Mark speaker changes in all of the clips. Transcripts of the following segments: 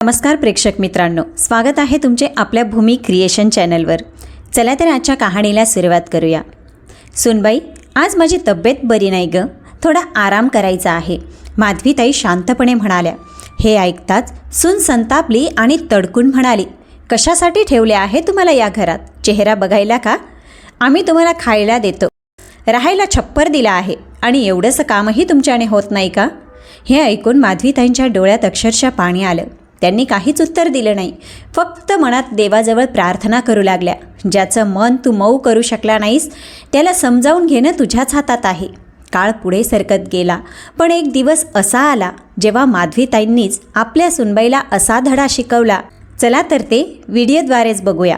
Speaker 1: नमस्कार प्रेक्षक मित्रांनो, स्वागत आहे तुमचे आपल्या भूमी क्रिएशन चॅनलवर। चला तर आजच्या कहाणीला सुरुवात करूया। सुनबाई, आज माझी तब्येत बरी नाही ग, थोडा आराम करायचा आहे, माधवीताई शांतपणे म्हणाल्या। हे ऐकताच सून संतापली आणि तडकून म्हणाली, कशासाठी ठेवले आहे तुम्हाला या घरात? चेहरा बघायला का? आम्ही तुम्हाला खायला देतो, राहायला छप्पर दिला आहे आणि एवढंसं कामही तुमच्याने होत नाही का? हे ऐकून माधवीताईंच्या डोळ्यात अक्षरशः पाणी आलं। त्यांनी काहीच उत्तर दिलं नाही, फक्त मनात देवाजवळ प्रार्थना करू लागल्या। ज्याचं मन तू मऊ करू शकला नाहीस त्याला समजावून घेणं तुझ्याच हातात आहे। काळ पुढे सरकत गेला, पण एक दिवस असा आला जेव्हा माधवीताईंनीच आपल्या सुनबाईला असा धडा शिकवला। चला तर ते व्हिडिओद्वारेच बघूया।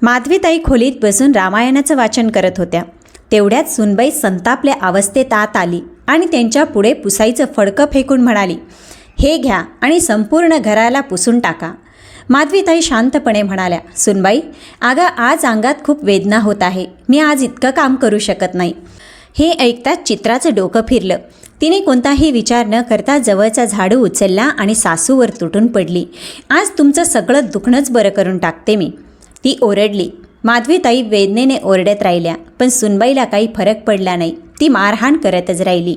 Speaker 1: माधवीताई खोलीत बसून रामायणाचं वाचन करत होत्या। तेवढ्यात सुनबाई संतापल्या अवस्थेत आत आली आणि त्यांच्या पुढे पुसायचं फडकं फेकून म्हणाली, हे घ्या आणि संपूर्ण घराला पुसून टाका। माधवीताई शांतपणे म्हणाल्या, सुनबाई, अगं आज अंगात खूप वेदना होत आहे, मी आज इतकं काम करू शकत नाही। हे ऐकताच चित्राचं डोकं फिरलं। तिने कोणताही विचार न करता जवळचा झाडू उचलला आणि सासूवर तुटून पडली। आज तुमचं सगळं दुखणंच बरं करून टाकते मी, ती ओरडली। माधवीताई वेदनेने ओरडत राहिल्या, पण सुनबाईला काही फरक पडला नाही। ती मारहाण करतच राहिली।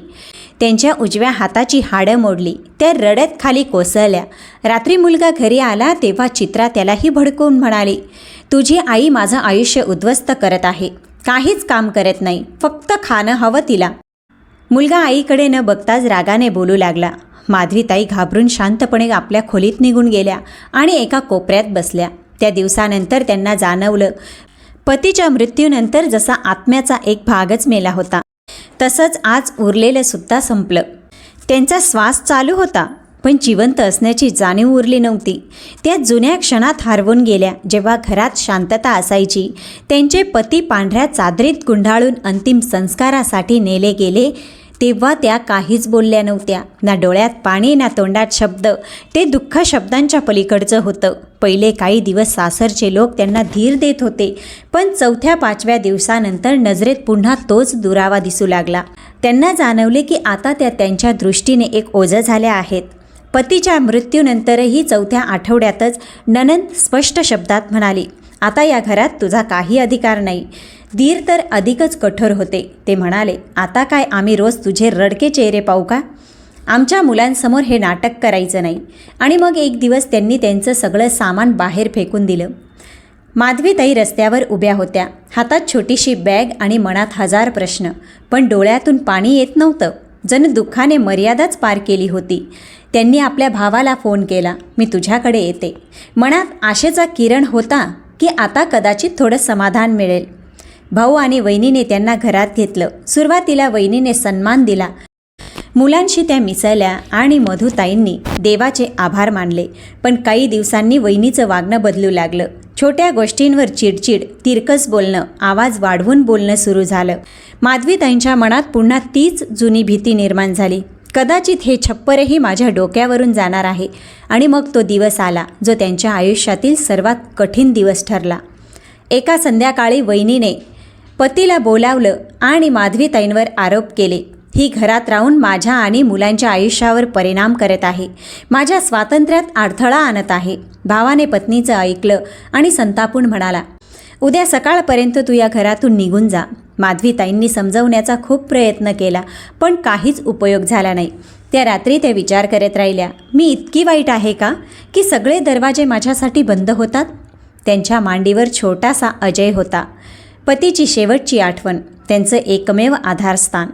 Speaker 1: त्यांच्या उजव्या हाताची हाडं मोडली, त्या रडत खाली कोसळल्या। रात्री मुलगा घरी आला तेव्हा चित्रा त्यालाही भडकवून म्हणाली, तुझी आई माझं आयुष्य उद्ध्वस्त करत आहे, काहीच काम करत नाही, फक्त खाणं हवं तिला। मुलगा आईकडे न बघताच रागाने बोलू लागला। माधवीताई घाबरून शांतपणे आपल्या खोलीत निघून गेल्या आणि एका कोपऱ्यात बसल्या। त्या दिवसानंतर त्यांना जाणवलं, पतीच्या मृत्यूनंतर जसा आत्म्याचा एक भागच मेला होता, तसंच आज उरलेलं सुद्धा संपलं। त्यांचा श्वास चालू होता, पण जिवंत असण्याची जाणीव उरली नव्हती। त्या जुन्या क्षणात हरवून गेल्या, जेव्हा घरात शांतता असायची। त्यांचे पती पांढऱ्या चादरीत गुंडाळून अंतिम संस्कारासाठी नेले गेले तेव्हा त्या काहीच बोलल्या नव्हत्या, ना डोळ्यात पाणी ना तोंडात शब्द। ते दुःख शब्दांच्या पलीकडचं होतं। पहिले काही दिवस सासरचे लोक त्यांना धीर देत होते, पण चौथ्या पाचव्या दिवसानंतर नजरेत पुन्हा तोच दुरावा दिसू लागला। त्यांना जाणवले की आता त्या त्यांच्या दृष्टीने एक ओझं झाल्या आहेत। पतीच्या मृत्यूनंतरही चौथ्या आठवड्यातच नणंद स्पष्ट शब्दात म्हणाली, आता या घरात तुझा काही अधिकार नाही। धीर तर अधिकच कठोर होते। ते म्हणाले, आता काय आम्ही रोज तुझे रडके चेहरे पाहू का? आमच्या मुलांसमोर हे नाटक करायचं नाही। आणि मग एक दिवस त्यांनी त्यांचं सगळं सामान बाहेर फेकून दिलं। माधवीताई रस्त्यावर उभ्या होत्या, हातात छोटीशी बॅग आणि मनात हजार प्रश्न, पण डोळ्यातून पाणी येत नव्हतं। जणू दुःखाने मर्यादाच पार केली होती। त्यांनी आपल्या भावाला फोन केला, मी तुझ्याकडे येते। मनात आशेचा किरण होता की आता कदाचित थोडं समाधान मिळेल। भाऊ आणि वहिनीने त्यांना घरात घेतलं। सुरुवातीला वहिनीने सन्मान दिला, मुलांशी त्या मिसळल्या आणि मधुताईंनी देवाचे आभार मानले। पण काही दिवसांनी वहिनीचं वागणं बदलू लागलं। छोट्या गोष्टींवर चिडचिड, तिरकस बोलणं, आवाज वाढवून बोलणं सुरू झालं। माधवीताईंच्या मनात पुन्हा तीच जुनी भीती निर्माण झाली, कदाचित हे छप्परही माझ्या डोक्यावरून जाणार आहे। आणि मग तो दिवस आला जो त्यांच्या आयुष्यातील सर्वात कठीण दिवस ठरला। एका संध्याकाळी वहिनीने पतीला बोलावलं आणि माधवीताईंवर आरोप केले, ही घरात राहून माझ्या आणि मुलांच्या आयुष्यावर परिणाम करत आहे, माझ्या स्वातंत्र्यात अडथळा आणत आहे। भावाने पत्नीचं ऐकलं आणि संतापून म्हणाला, उद्या सकाळपर्यंत तू या घरातून निघून जा। माधवीताईंनी समजवण्याचा खूप प्रयत्न केला, पण काहीच उपयोग झाला नाही। त्या रात्री त्या विचार करत राहिल्या, मी इतकी वाईट आहे का की सगळे दरवाजे माझ्यासाठी बंद होतात? त्यांच्या मांडीवर छोटासा अजय होता, पतीची शेवटची आठवण, त्यांचं एकमेव आधारस्थान।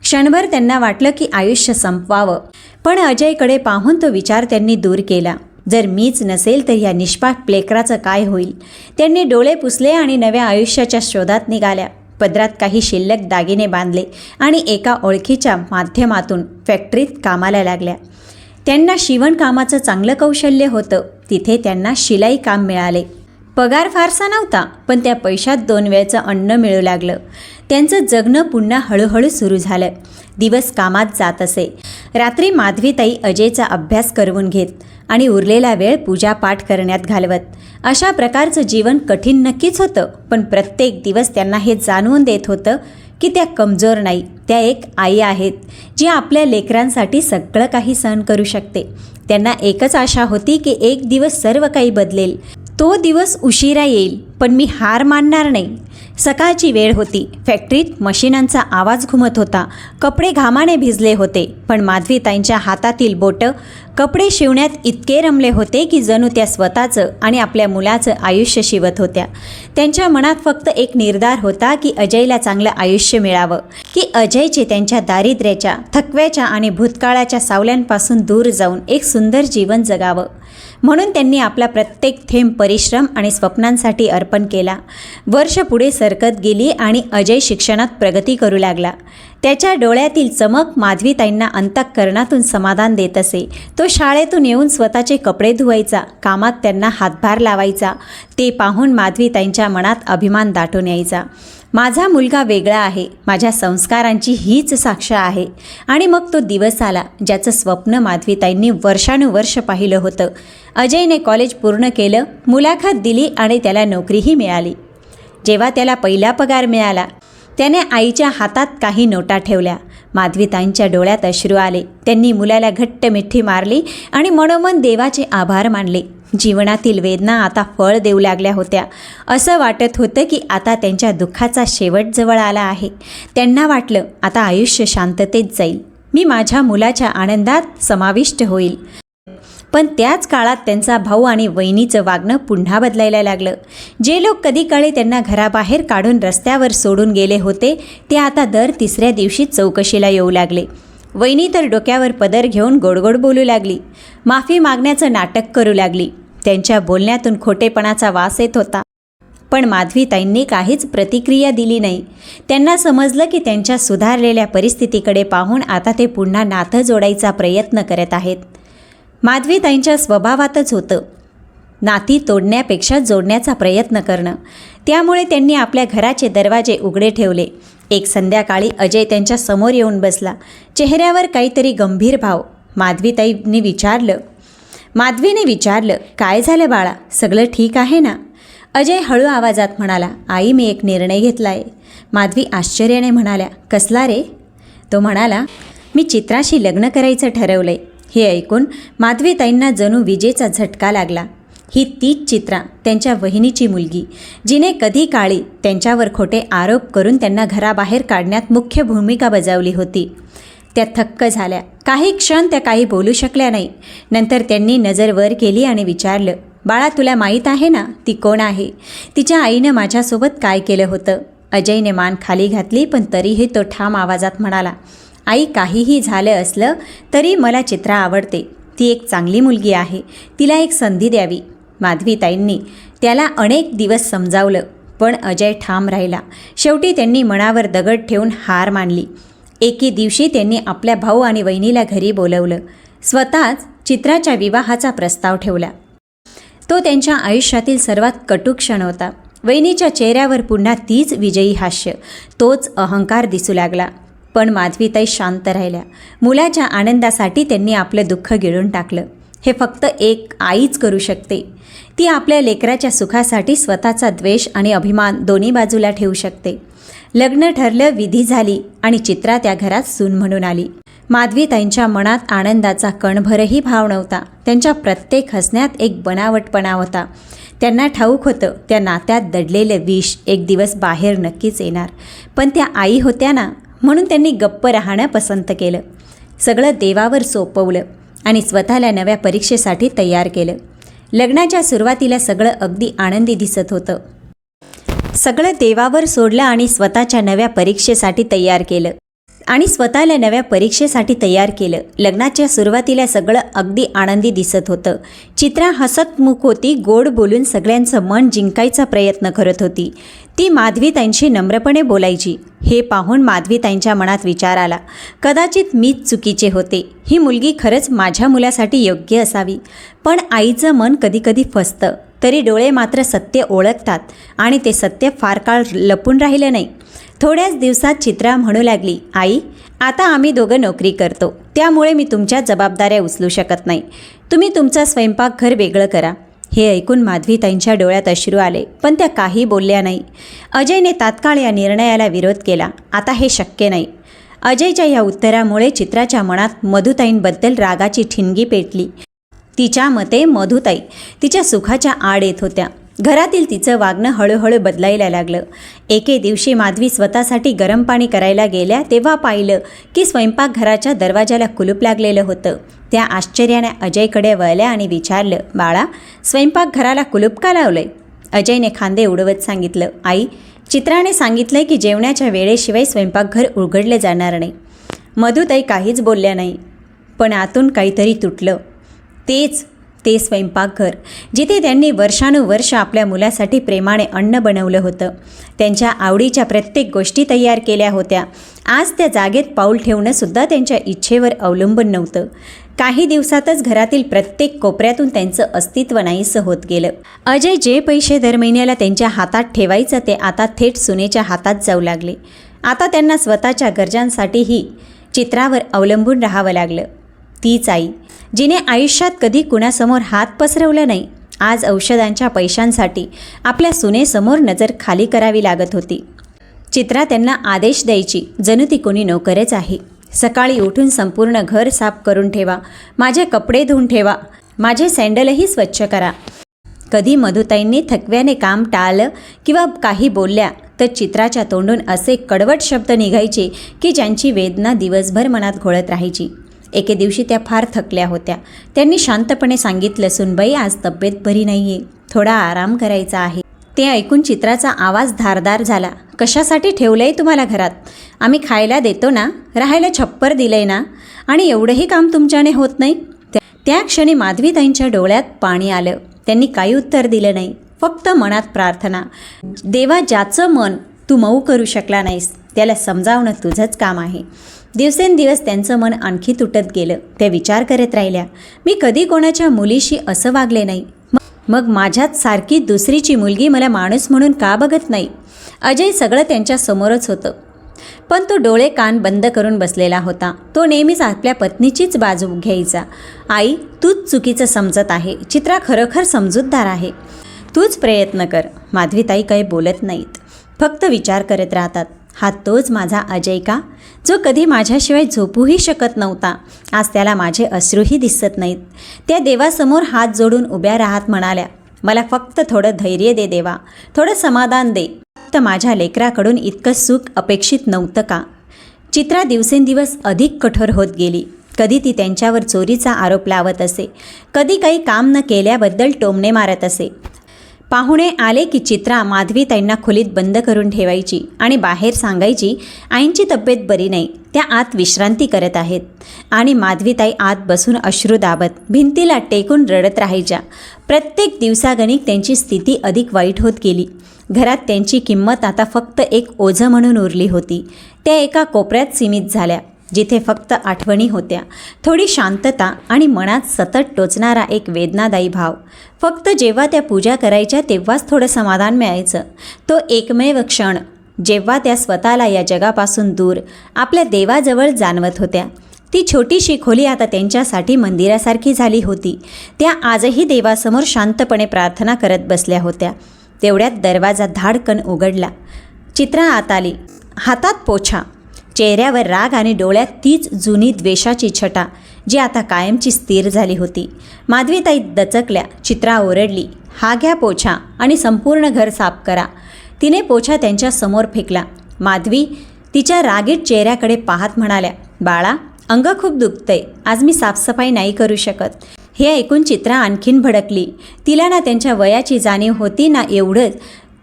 Speaker 1: क्षणभर त्यांना वाटलं की आयुष्य संपवावं, पण अजयकडे पाहून तो विचार त्यांनी दूर केला, जर मीच नसेल तर या निष्पाप लेकराचं काय होईल? त्यांनी डोळे पुसले आणि नव्या आयुष्याच्या शोधात निघाल्या। पदरात काही शिल्लक दागिने बांधले आणि एका ओळखीच्या माध्यमातून फॅक्टरीत कामाला लागल्या। त्यांना शिवणकामाचं चांगलं कौशल्य होतं, तिथे त्यांना शिलाई काम मिळाले। पगार फारसा नव्हता, पण त्या पैशात 2 वेळचं अन्न मिळू लागलं। त्यांचं जगणं पुन्हा हळूहळू सुरू झालं। दिवस कामात जात असे। रात्री माधवीताई अजयचा अभ्यास करवून घेत आणि उरलेला वेळ पूजापाठ करण्यात घालवत। अशा प्रकारचं जीवन कठीण नक्कीच होतं, पण प्रत्येक दिवस त्यांना हे जाणवून देत होतं की त्या कमजोर नाही, त्या एक आई आहेत जी आपल्या लेकरांसाठी सगळं काही सहन करू शकते. त्यांना एकच आशा होती की एक दिवस सर्व काही बदलेल. तो दिवस उशिरा येईल, पण मी हार मानणार नाही. सकाळची वेळ होती. फॅक्टरीत मशिनांचा आवाज घुमत होता. कपडे घामाने भिजले होते, पण माधवीताईंच्या हातातील बोटं कपडे शिवण्यात इतके रमले होते की जणू त्या स्वतःचं आणि आपल्या मुलाचं आयुष्य शिवत होत्या. त्यांच्या मनात फक्त एक निर्धार होता की अजयला चांगलं आयुष्य मिळावं, की अजयचे त्यांच्या दारिद्र्याच्या, थकव्याच्या आणि भूतकाळाच्या सावल्यांपासून दूर जाऊन एक सुंदर जीवन जगावं. म्हणून त्यांनी आपला प्रत्येक थेंब परिश्रम आणि स्वप्नांसाठी अर्पण केला. वर्ष पुढे सरकत गेली आणि अजय शिक्षणात प्रगती करू लागला. त्याच्या डोळ्यातील चमक माधवीताईंना अंतःकरणातून समाधान देत असे. तो शाळेतून येऊन स्वतःचे कपडे धुवायचा, कामात त्यांना हातभार लावायचा. ते पाहून माधवीताईंच्या मनात अभिमान दाटून यायचा. माझा मुलगा वेगळा आहे, माझ्या संस्कारांची हीच साक्ष आहे. आणि मग तो दिवस आला ज्याचं स्वप्न माधवीताईंनी वर्षानुवर्ष पाहिलं होतं. अजयने कॉलेज पूर्ण केलं, मुलाखत दिली आणि त्याला नोकरीही मिळाली. जेव्हा त्याला पहिला पगार मिळाला, त्याने आईच्या हातात काही नोटा ठेवल्या. माधवीताईंच्या डोळ्यात अश्रू आले. त्यांनी मुलाला घट्ट मिठी मारली आणि मनोमन देवाचे आभार मानले. जीवनातील वेदना आता फळ देऊ लागल्या होत्या. असं वाटत होतं की आता त्यांच्या दुःखाचा शेवट जवळ आला आहे. त्यांना वाटलं आता आयुष्य शांततेत जाईल, मी माझ्या मुलाच्या आनंदात समाविष्ट होईल. पण त्याच काळात त्यांचा भाऊ आणि वहिनीचं वागणं पुन्हा बदलायला लागलं. जे लोक कधी काळी त्यांना घराबाहेर काढून रस्त्यावर सोडून गेले होते, ते आता दर तिसऱ्या दिवशी चौकशीला येऊ लागले. वहिनी तर डोक्यावर पदर घेऊन गोडगोड बोलू लागली, माफी मागण्याचं नाटक करू लागली. त्यांच्या बोलण्यातून खोटेपणाचा वास येत होता. पण माधवीताईंनी काहीच प्रतिक्रिया दिली नाही. त्यांना समजलं की त्यांच्या सुधारलेल्या परिस्थितीकडे पाहून आता ते पुन्हा नातं जोडायचा प्रयत्न करत आहेत. माधवीताईंच्या स्वभावातच होतं नाती तोडण्यापेक्षा जोडण्याचा प्रयत्न करणं. त्यामुळे त्यांनी आपल्या घराचे दरवाजे उघडे ठेवले. एक संध्याकाळी अजय त्यांच्या समोर येऊन बसला, चेहऱ्यावर काहीतरी गंभीर भाव. माधवीने विचारलं, काय झालं बाळा, सगळं ठीक आहे ना? अजय हळू आवाजात म्हणाला, आई मी एक निर्णय घेतला आहे. माधवी आश्चर्याने म्हणाल्या, कसला रे? तो म्हणाला, मी चित्राशी लग्न करायचं ठरवलंय. हे ऐकून माधवीताईंना जणू विजेचा झटका लागला. ही तीच चित्रा, त्यांच्या वहिनीची मुलगी, जिने कधी काळी त्यांच्यावर खोटे आरोप करून त्यांना घराबाहेर काढण्यात मुख्य भूमिका बजावली होती. त्या थक्क झाल्या. काही क्षण त्या काही बोलू शकल्या नाही. नंतर त्यांनी नजर वर केली आणि विचारलं, बाळा तुला माहीत आहे ना ती कोण आहे? तिच्या आईनं माझ्यासोबत काय केलं होतं? अजयने मान खाली घातली, पण तरीही तो ठाम आवाजात म्हणाला, आई काहीही झालं असलं तरी मला चित्रा आवडते. ती एक चांगली मुलगी आहे, तिला एक संधी द्यावी. माधवीताईंनी त्याला अनेक दिवस समजावलं, पण अजय ठाम राहिला. शेवटी त्यांनी मनावर दगड ठेवून हार मानली. एके दिवशी त्यांनी आपल्या भाऊ आणि वहिनीला घरी बोलवलं. स्वतःच चित्राच्या विवाहाचा प्रस्ताव ठेवला. तो त्यांच्या आयुष्यातील सर्वात कटू क्षण होता. वहिनीच्या चेहऱ्यावर पुन्हा तीच विजयी हास्य, तोच अहंकार दिसू लागला. पण माधवीताई शांत राहिल्या. मुलाच्या आनंदासाठी त्यांनी आपलं दुःख गिळून टाकलं. हे फक्त एक आईच करू शकते. ती आपल्या लेकराच्या सुखासाठी स्वतःचा द्वेष आणि अभिमान दोन्ही बाजूला ठेवू शकते. लग्न ठरलं, विधी झाली आणि चित्रा त्या घरात सून म्हणून आली. माधवीताईंच्या मनात आनंदाचा कणभरही भाव नव्हता. त्यांच्या प्रत्येक हसण्यात एक बनावटपणा होता. त्यांना ठाऊक होतं त्या नात्यात दडलेलं विष एक दिवस बाहेर नक्कीच येणार. पण त्या आई होत्या ना, म्हणून त्यांनी गप्प राहणं पसंत केलं. सगळं देवावर सोपवलं आणि स्वतःला नव्या परीक्षेसाठी तयार केलं. लग्नाच्या सुरुवातीला सगळं अगदी आनंदी दिसत होतं. सगळं देवावर सोडलं आणि स्वतःच्या नव्या परीक्षेसाठी तयार केलं. लग्नाच्या सुरुवातीला सगळं अगदी आनंदी दिसत होतं. चित्रा हसतमुख होती, गोड बोलून सगळ्यांचं मन जिंकायचा प्रयत्न करत होती. ती माधवीताईंशी नम्रपणे बोलायची. हे पाहून माधवीताईंच्या मनात विचार आला, कदाचित मीच चुकीचे होते. ही मुलगी खरंच माझ्या मुलासाठी योग्य असावी. पण आईचं मन कधीकधी फसतं, तरी डोळे मात्र सत्य ओळखतात आणि ते सत्य फार काळ लपून राहिलं नाही. थोड्याच दिवसात चित्रा म्हणू लागली, आई आता आम्ही दोघं नोकरी करतो, त्यामुळे मी तुमच्या जबाबदाऱ्या उचलू शकत नाही. तुम्ही तुमचा स्वयंपाकघर वेगळं करा. हे ऐकून माधवीताईंच्या डोळ्यात अश्रू आले, पण त्या काही बोलल्या नाही. अजयने तात्काळ या निर्णयाला विरोध केला. आता हे शक्य नाही. अजयच्या या उत्तरामुळे चित्राच्या मनात मधुताईंबद्दल रागाची ठिणगी पेटली. तिच्या मते मधुताई तिच्या सुखाच्या आड येत होत्या. घरातील तिचं वागणं हळूहळू बदलायला लागलं. एके दिवशी माधवी स्वतःसाठी गरम पाणी करायला गेल्या तेव्हा पाहिलं की स्वयंपाकघराच्या दरवाजाला कुलूप लागलेलं होतं. त्या आश्चर्याने अजयकडे वळल्या आणि विचारलं, बाळा, स्वयंपाकघराला कुलूप का लावलंय? अजयने खांदे उडवत सांगितलं, आई, चित्राने सांगितलंय की जेवणाच्या वेळेशिवाय स्वयंपाकघर उघडले जाणार नाही. मधुताई काहीच बोलल्या नाही, पण आतून काहीतरी तुटलं. ते स्वयंपाकघर जिथे त्यांनी वर्षानुवर्ष आपल्या मुलासाठी प्रेमाने अन्न बनवलं होतं, त्यांच्या आवडीच्या प्रत्येक गोष्टी तयार केल्या होत्या. आज त्या जागेत पाऊल ठेवणंसुद्धा त्यांच्या इच्छेवर अवलंबून नव्हतं. काही दिवसातच घरातील प्रत्येक कोपऱ्यातून त्यांचं अस्तित्व नाहीसं होत गेलं. अजय जे पैसे दर महिन्याला त्यांच्या हातात ठेवायचं ते आता थेट सुनेच्या हातात जाऊ लागले. आता त्यांना स्वतःच्या गरजांसाठीही चित्रावर अवलंबून राहावं लागलं. तीच आई जिने आयुष्यात कधी कुणासमोर हात पसरवला नाही, आज औषधांच्या पैशांसाठी आपल्या सुनेसमोर नजर खाली करावी लागत होती. चित्रा त्यांना आदेश द्यायची, जणू ती कोणी नोकरच आहे. सकाळी उठून संपूर्ण घर साफ करून ठेवा, माझे कपडे धुवून ठेवा, माझे सँडलही स्वच्छ करा. कधी मधुताईंनी थकव्याने काम टाळलं किंवा काही बोलल्या तर चित्राच्या तोंडून असे कडवट शब्द निघायचे की ज्यांची वेदना दिवसभर मनात घोळत राहायची. एके दिवशी त्या फार थकल्या होत्या. त्यांनी शांतपणे सांगितलं, सुनबाई, आज तब्येत बरी नाही आहे, थोडा आराम करायचा आहे. ते ऐकून चित्राचा आवाज धारदार झाला. कशासाठी ठेवलं आहे तुम्हाला घरात? आम्ही खायला देतो ना, राहायला छप्पर दिलं आहे ना, आणि एवढंही काम तुमच्याने होत नाही? त्या क्षणी माधवीताईंच्या डोळ्यात पाणी आलं. त्यांनी काही उत्तर दिलं नाही, फक्त मनात प्रार्थना, देवा, ज्याचं मन तू मऊ करू शकला नाहीस त्याला समजावणं तुझंच काम आहे. दिवसेंदिवस त्यांचं मन आणखी तुटत गेलं. त्या विचार करत राहिल्या, मी कधी कोणाच्या मुलीशी असं वागले नाही, मग माझ्यात सारखी दुसरीची मुलगी मला माणूस म्हणून का बघत नाही? अजय सगळं त्यांच्या समोरच होतं, पण तो डोळे कान बंद करून बसलेला होता. तो नेहमीच आपल्या पत्नीचीच बाजू घ्यायचा. आई, तूच चुकीचं समजत आहे. चित्रा खरोखर समजूतदार आहे. तूच प्रयत्न कर. माधवीताई काही बोलत नाहीत, फक्त विचार करत राहतात. हा तोच माझा अजय का, जो कधी माझ्याशिवाय झोपूही शकत नव्हता? आज त्याला माझे अश्रूही दिसत नाहीत. त्या देवासमोर हात जोडून उभ्या राहत म्हणाल्या, मला फक्त थोडं धैर्य दे देवा, थोडं समाधान दे. तर माझ्या लेकराकडून इतकं सुख अपेक्षित नव्हतं का? चित्रा दिवसेंदिवस अधिक कठोर होत गेली. कधी ती त्यांच्यावर चोरीचा आरोप लावत असे, कधी काही काम न केल्याबद्दल टोमणे मारत असे. पाहुणे आले की चित्रा माधवीताईंना खोलीत बंद करून ठेवायची आणि बाहेर सांगायची, आईंची तब्येत बरी नाही, त्या आत विश्रांती करत आहेत. आणि माधवीताई आत बसून अश्रू दाबत भिंतीला टेकून रडत राहायच्या. प्रत्येक दिवसागणिक त्यांची स्थिती अधिक वाईट होत गेली. घरात त्यांची किंमत आता फक्त एक ओझं म्हणून उरली होती. त्या एका कोपऱ्यात सीमित झाल्या, जिथे फक्त आठवणी होत्या, थोडी शांतता आणि मनात सतत टोचणारा एक वेदनादायी भाव. फक्त जेव्हा त्या पूजा करायच्या तेव्हाच थोडं समाधान मिळायचं. तो एकमेव क्षण जेव्हा त्या स्वतःला या जगापासून दूर आपल्या देवाजवळ जाणवत होत्या. ती छोटीशी खोली आता त्यांच्यासाठी मंदिरासारखी झाली होती. त्या आजही देवासमोर शांतपणे प्रार्थना करत बसल्या होत्या. तेवढ्यात दरवाजा धाडकन उघडला. चित्रा आत आली, हातात पोछा, चेहऱ्यावर राग आणि डोळ्यात तीच जुनी द्वेषाची छटा जी आता कायमची स्थिर झाली होती. माधवीताई दचकल्या. चित्रा ओरडली, हा घ्या पोछा आणि संपूर्ण घर साफ करा. तिने पोछा त्यांच्या समोर फेकला. माधवी तिच्या रागीट चेहऱ्याकडे पाहत म्हणाल्या, बाळा, अंग खूप दुखतंय, आज मी साफसफाई नाही करू शकत. हे ऐकून चित्रा आणखीन भडकली. तिला ना त्यांच्या वयाची जाणीव होती ना एवढंच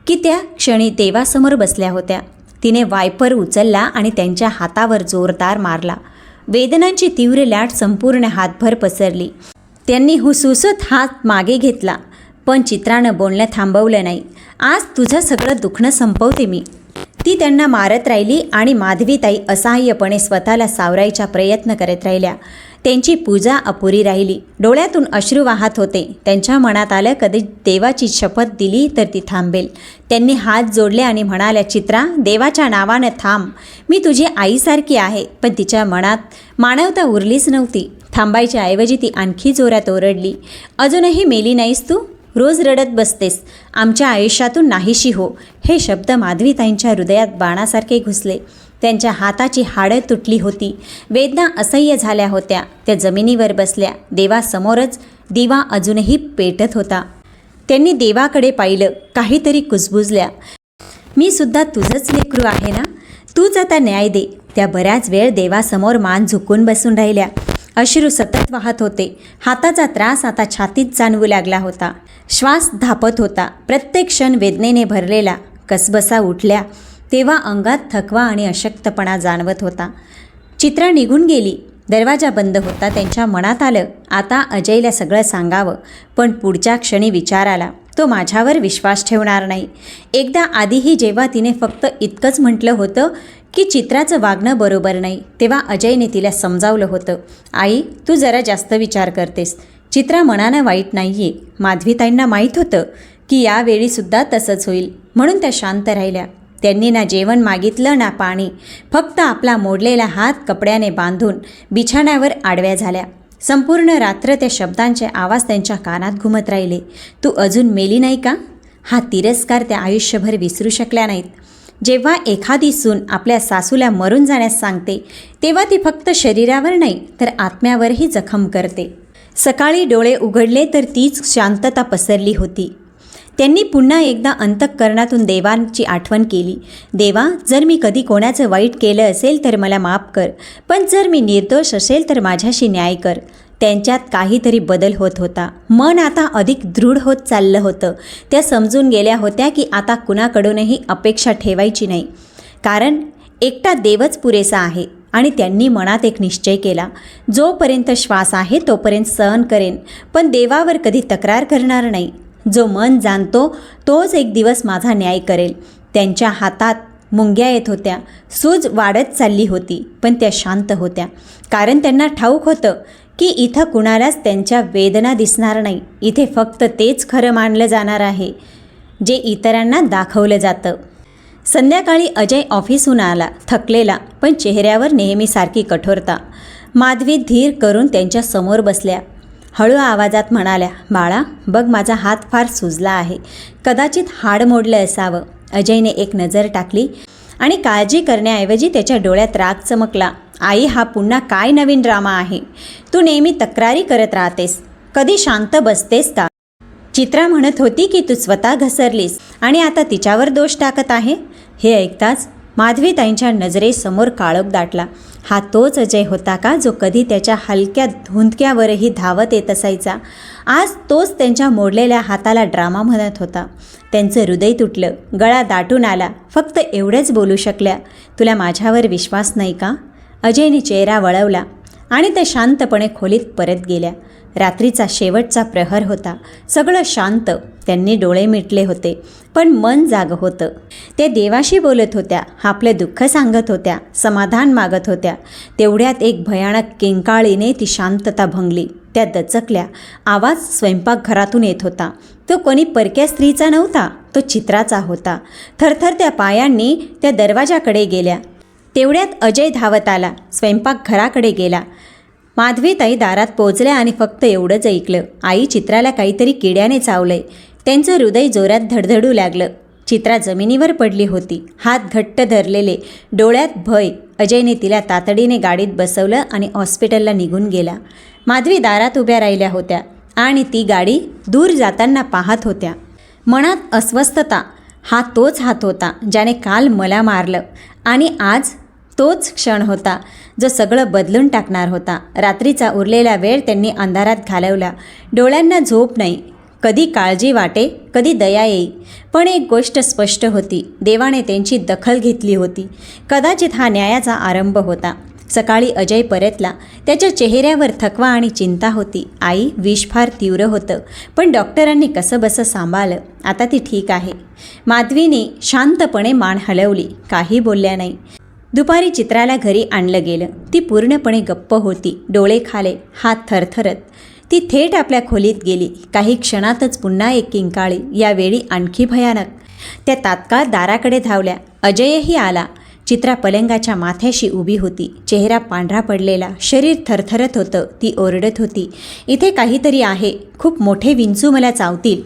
Speaker 1: की त्या क्षणी देवासमोर बसल्या होत्या. तिने वायपर उचलला आणि त्यांच्या हातावर जोरदार मारला. वेदनांची तीव्र लाट संपूर्ण हातभर पसरली. त्यांनी हुसहुसत हात मागे घेतला, पण चित्रानं बोलणं थांबवलं नाही. आज तुझं सगळं दुखणं संपवते मी. ती त्यांना मारत राहिली आणि माधवीताई असहाय्यपणे स्वतःला सावरायचा प्रयत्न करत राहिल्या. त्यांची पूजा अपुरी राहिली. डोळ्यातून अश्रू वाहत होते. त्यांच्या मनात आलं, कधी देवाची शपथ दिली तर ती थांबेल. त्यांनी हात जोडले आणि म्हणाल्या, चित्रा, देवाच्या नावानं थांब. मी तुझी आईसारखी आहे. पण तिच्या मनात मानवता उरलीच नव्हती. थांबायच्या ऐवजी ती आणखी जोरात ओरडली, अजूनही मेली नाहीस तू? रोज रडत बसतेस, आमच्या आयुष्यातून नाहीशी हो. हे शब्द माधवीताईंच्या हृदयात बाणासारखे घुसले. त्यांच्या हाताची हाडं तुटली होती. वेदना असह्य झाल्या होत्या. त्या जमिनीवर बसल्या. देवासमोरच दिवा अजूनही पेटत होता. त्यांनी देवाकडे पाहिलं. काहीतरी कुजबुजल्या. मी सुद्धा तुझंच लेकरू आहे ना, तूच आता न्याय दे. त्या बऱ्याच वेळ देवासमोर मान झुकून बसून राहिल्या. अश्रू सतत वाहत होते. हाताचा त्रास आता छातीत जाणवू लागला होता. श्वास धापत होता. प्रत्येक क्षण वेदनेने भरलेला. कसबसा उठल्या तेव्हा अंगात थकवा आणि अशक्तपणा जाणवत होता. चित्रा निघून गेली. दरवाजा बंद होता. त्यांच्या मनात आलं, आता अजयला सगळं सांगावं. पण पुढच्या क्षणी विचार आला, तो माझ्यावर विश्वास ठेवणार नाही. एकदा आधीही जेव्हा तिने फक्त इतकंच म्हटलं होतं की चित्राचं वागणं बरोबर नाही, तेव्हा अजयने तिला समजावलं होतं, आई तू जरा जास्त विचार करतेस. चित्रा मनानं वाईट नाही आहे. माधवीताईंना माहीत होतं की यावेळीसुद्धा तसंच होईल, म्हणून त्या शांत राहिल्या. त्यांनी ना जेवण मागितलं ना पाणी. फक्त आपला मोडलेला हात कपड्याने बांधून बिछाण्यावर आडव्या झाल्या. संपूर्ण रात्र त्या शब्दांचे आवाज त्यांच्या कानात घुमत राहिले. तू अजून मेली नाही का? हा तिरस्कार त्या आयुष्यभर विसरू शकल्या नाहीत. जेव्हा एखादी सून आपल्या सासूला मरून जाण्यास सांगते तेव्हा ती फक्त शरीरावर नाही तर आत्म्यावरही जखम करते. सकाळी डोळे उघडले तर तीच शांतता पसरली होती. त्यांनी पुन्हा एकदा अंतःकरणातून देवांची आठवण केली. देवा, जर मी कधी कोणाचं वाईट केलं असेल तर मला माफ कर, पण जर मी निर्दोष असेल तर माझ्याशी न्याय कर. त्यांच्यात काहीतरी बदल होत होता. मन आता अधिक दृढ होत चाललं होतं. त्या समजून गेल्या होत्या की आता कुणाकडूनही अपेक्षा ठेवायची नाही, कारण एकटा देवच पुरेसा आहे. आणि त्यांनी मनात एक निश्चय केला, जोपर्यंत श्वास आहे तोपर्यंत सहन करेन, पण देवावर कधी तक्रार करणार नाही. जो मन जाणतो तोच एक दिवस माझा न्याय करेल. त्यांच्या हातात मुंग्या येत होत्या. सूज वाढत चालली होती, पण त्या शांत होत्या, कारण त्यांना ठाऊक होतं की इथं कुणालाच त्यांच्या वेदना दिसणार नाही. इथे फक्त तेच खरं मानलं जाणार आहे जे इतरांना दाखवलं जातं. संध्याकाळी अजय ऑफिसहून आला, थकलेला, पण चेहऱ्यावर नेहमीसारखी कठोरता. माधवी धीर करून त्यांच्या समोर बसल्या. हळू आवाजात म्हणाल्या, बाळा बघ, माझा हात फार सुजला आहे. कदाचित हाड मोडलं असावं. अजयने एक नजर टाकली आणि काळजी करण्याऐवजी त्याच्या डोळ्यात राग चमकला. आई, हा पुन्हा काय नवीन ड्रामा आहे? तू नेहमी तक्रारी करत राहतेस, कधी शांत बसतेस का? चित्रा म्हणत होती की तू स्वतः घसरलीस आणि आता तिच्यावर दोष टाकत आहे. हे ऐकताच माधवीताईंच्या नजरेसमोर काळोख दाटला. हा तोच अजय होता का जो कधी त्याच्या हलक्या धुंदक्यावरही धावत येत असायचा? आज तोच त्यांच्या मोडलेल्या हाताला ड्रामा म्हणत होता. त्यांचं हृदय तुटलं, गळा दाटून आला. फक्त एवढंच बोलू शकल्या, तुला माझ्यावर विश्वास नाही का? अजयने चेहरा वळवला आणि त्या शांतपणे खोलीत परत गेल्या. रात्रीचा शेवटचा प्रहर होता. सगळं शांत. त्यांनी डोळे मिटले होते, पण मन जाग होतं. ते देवाशी बोलत होत्या, आपले दुःख सांगत होत्या, समाधान मागत होत्या. तेवढ्यात एक भयानक किंकाळीने ती शांतता भंगली. त्या दचकल्या. आवाज स्वयंपाकघरातून येत होता. तो कोणी परक्या स्त्रीचा नव्हता, तो चित्राचा होता. थरथरत्या पायांनी त्या दरवाजाकडे गेल्या. तेवढ्यात अजय धावत आला. स्वयंपाकघराकडे गेला. माधवीताई दारात पोचल्या आणि फक्त एवढंच ऐकलं, आई, चित्राला काहीतरी किड्याने चावलंय. त्यांचं हृदय जोरात धडधडू लागलं. चित्रा जमिनीवर पडली होती, हात घट्ट धरलेले, डोळ्यात भय. अजयने तिला तातडीने गाडीत बसवलं आणि हॉस्पिटलला निघून गेला. माधवी दारात उभ्या राहिल्या होत्या आणि ती गाडी दूर जाताना पाहत होत्या. मनात अस्वस्थता. हा तोच हात होता ज्याने काल मला मारलं आणि आज तोच क्षण होता जो सगळं बदलून टाकणार होता. रात्रीचा उरलेला वेळ त्यांनी अंधारात घालवला. डोळ्यांना झोप नाही. कधी काळजी वाटे, कधी दया येई. पण एक गोष्ट स्पष्ट होती, देवाने त्यांची दखल घेतली होती. कदाचित हा न्यायाचा आरंभ होता. सकाळी अजय परतला. त्याच्या चेहऱ्यावर थकवा आणि चिंता होती. आई, विष फार तीव्र होतं, पण डॉक्टरांनी कसंबसं सांभाळलं. आता ती ठीक आहे. माधवीने शांतपणे मान हलवली, काही बोलल्या नाही. दुपारी चित्राला घरी आणलं गेलं. ती पूर्णपणे गप्प होती, डोळे खाले, हात थरथरत. ती थेट आपल्या खोलीत गेली. काही क्षणातच पुन्हा एक किंकाळी, यावेळी आणखी भयानक. त्या तात्काळ दाराकडे धावल्या. अजयही आला. चित्रा पलंगाच्या माथ्याशी उभी होती. चेहरा पांढरा पडलेला, शरीर थरथरत होतं. ती ओरडत होती, इथे काहीतरी आहे, खूप मोठे विंचू मला चावतील.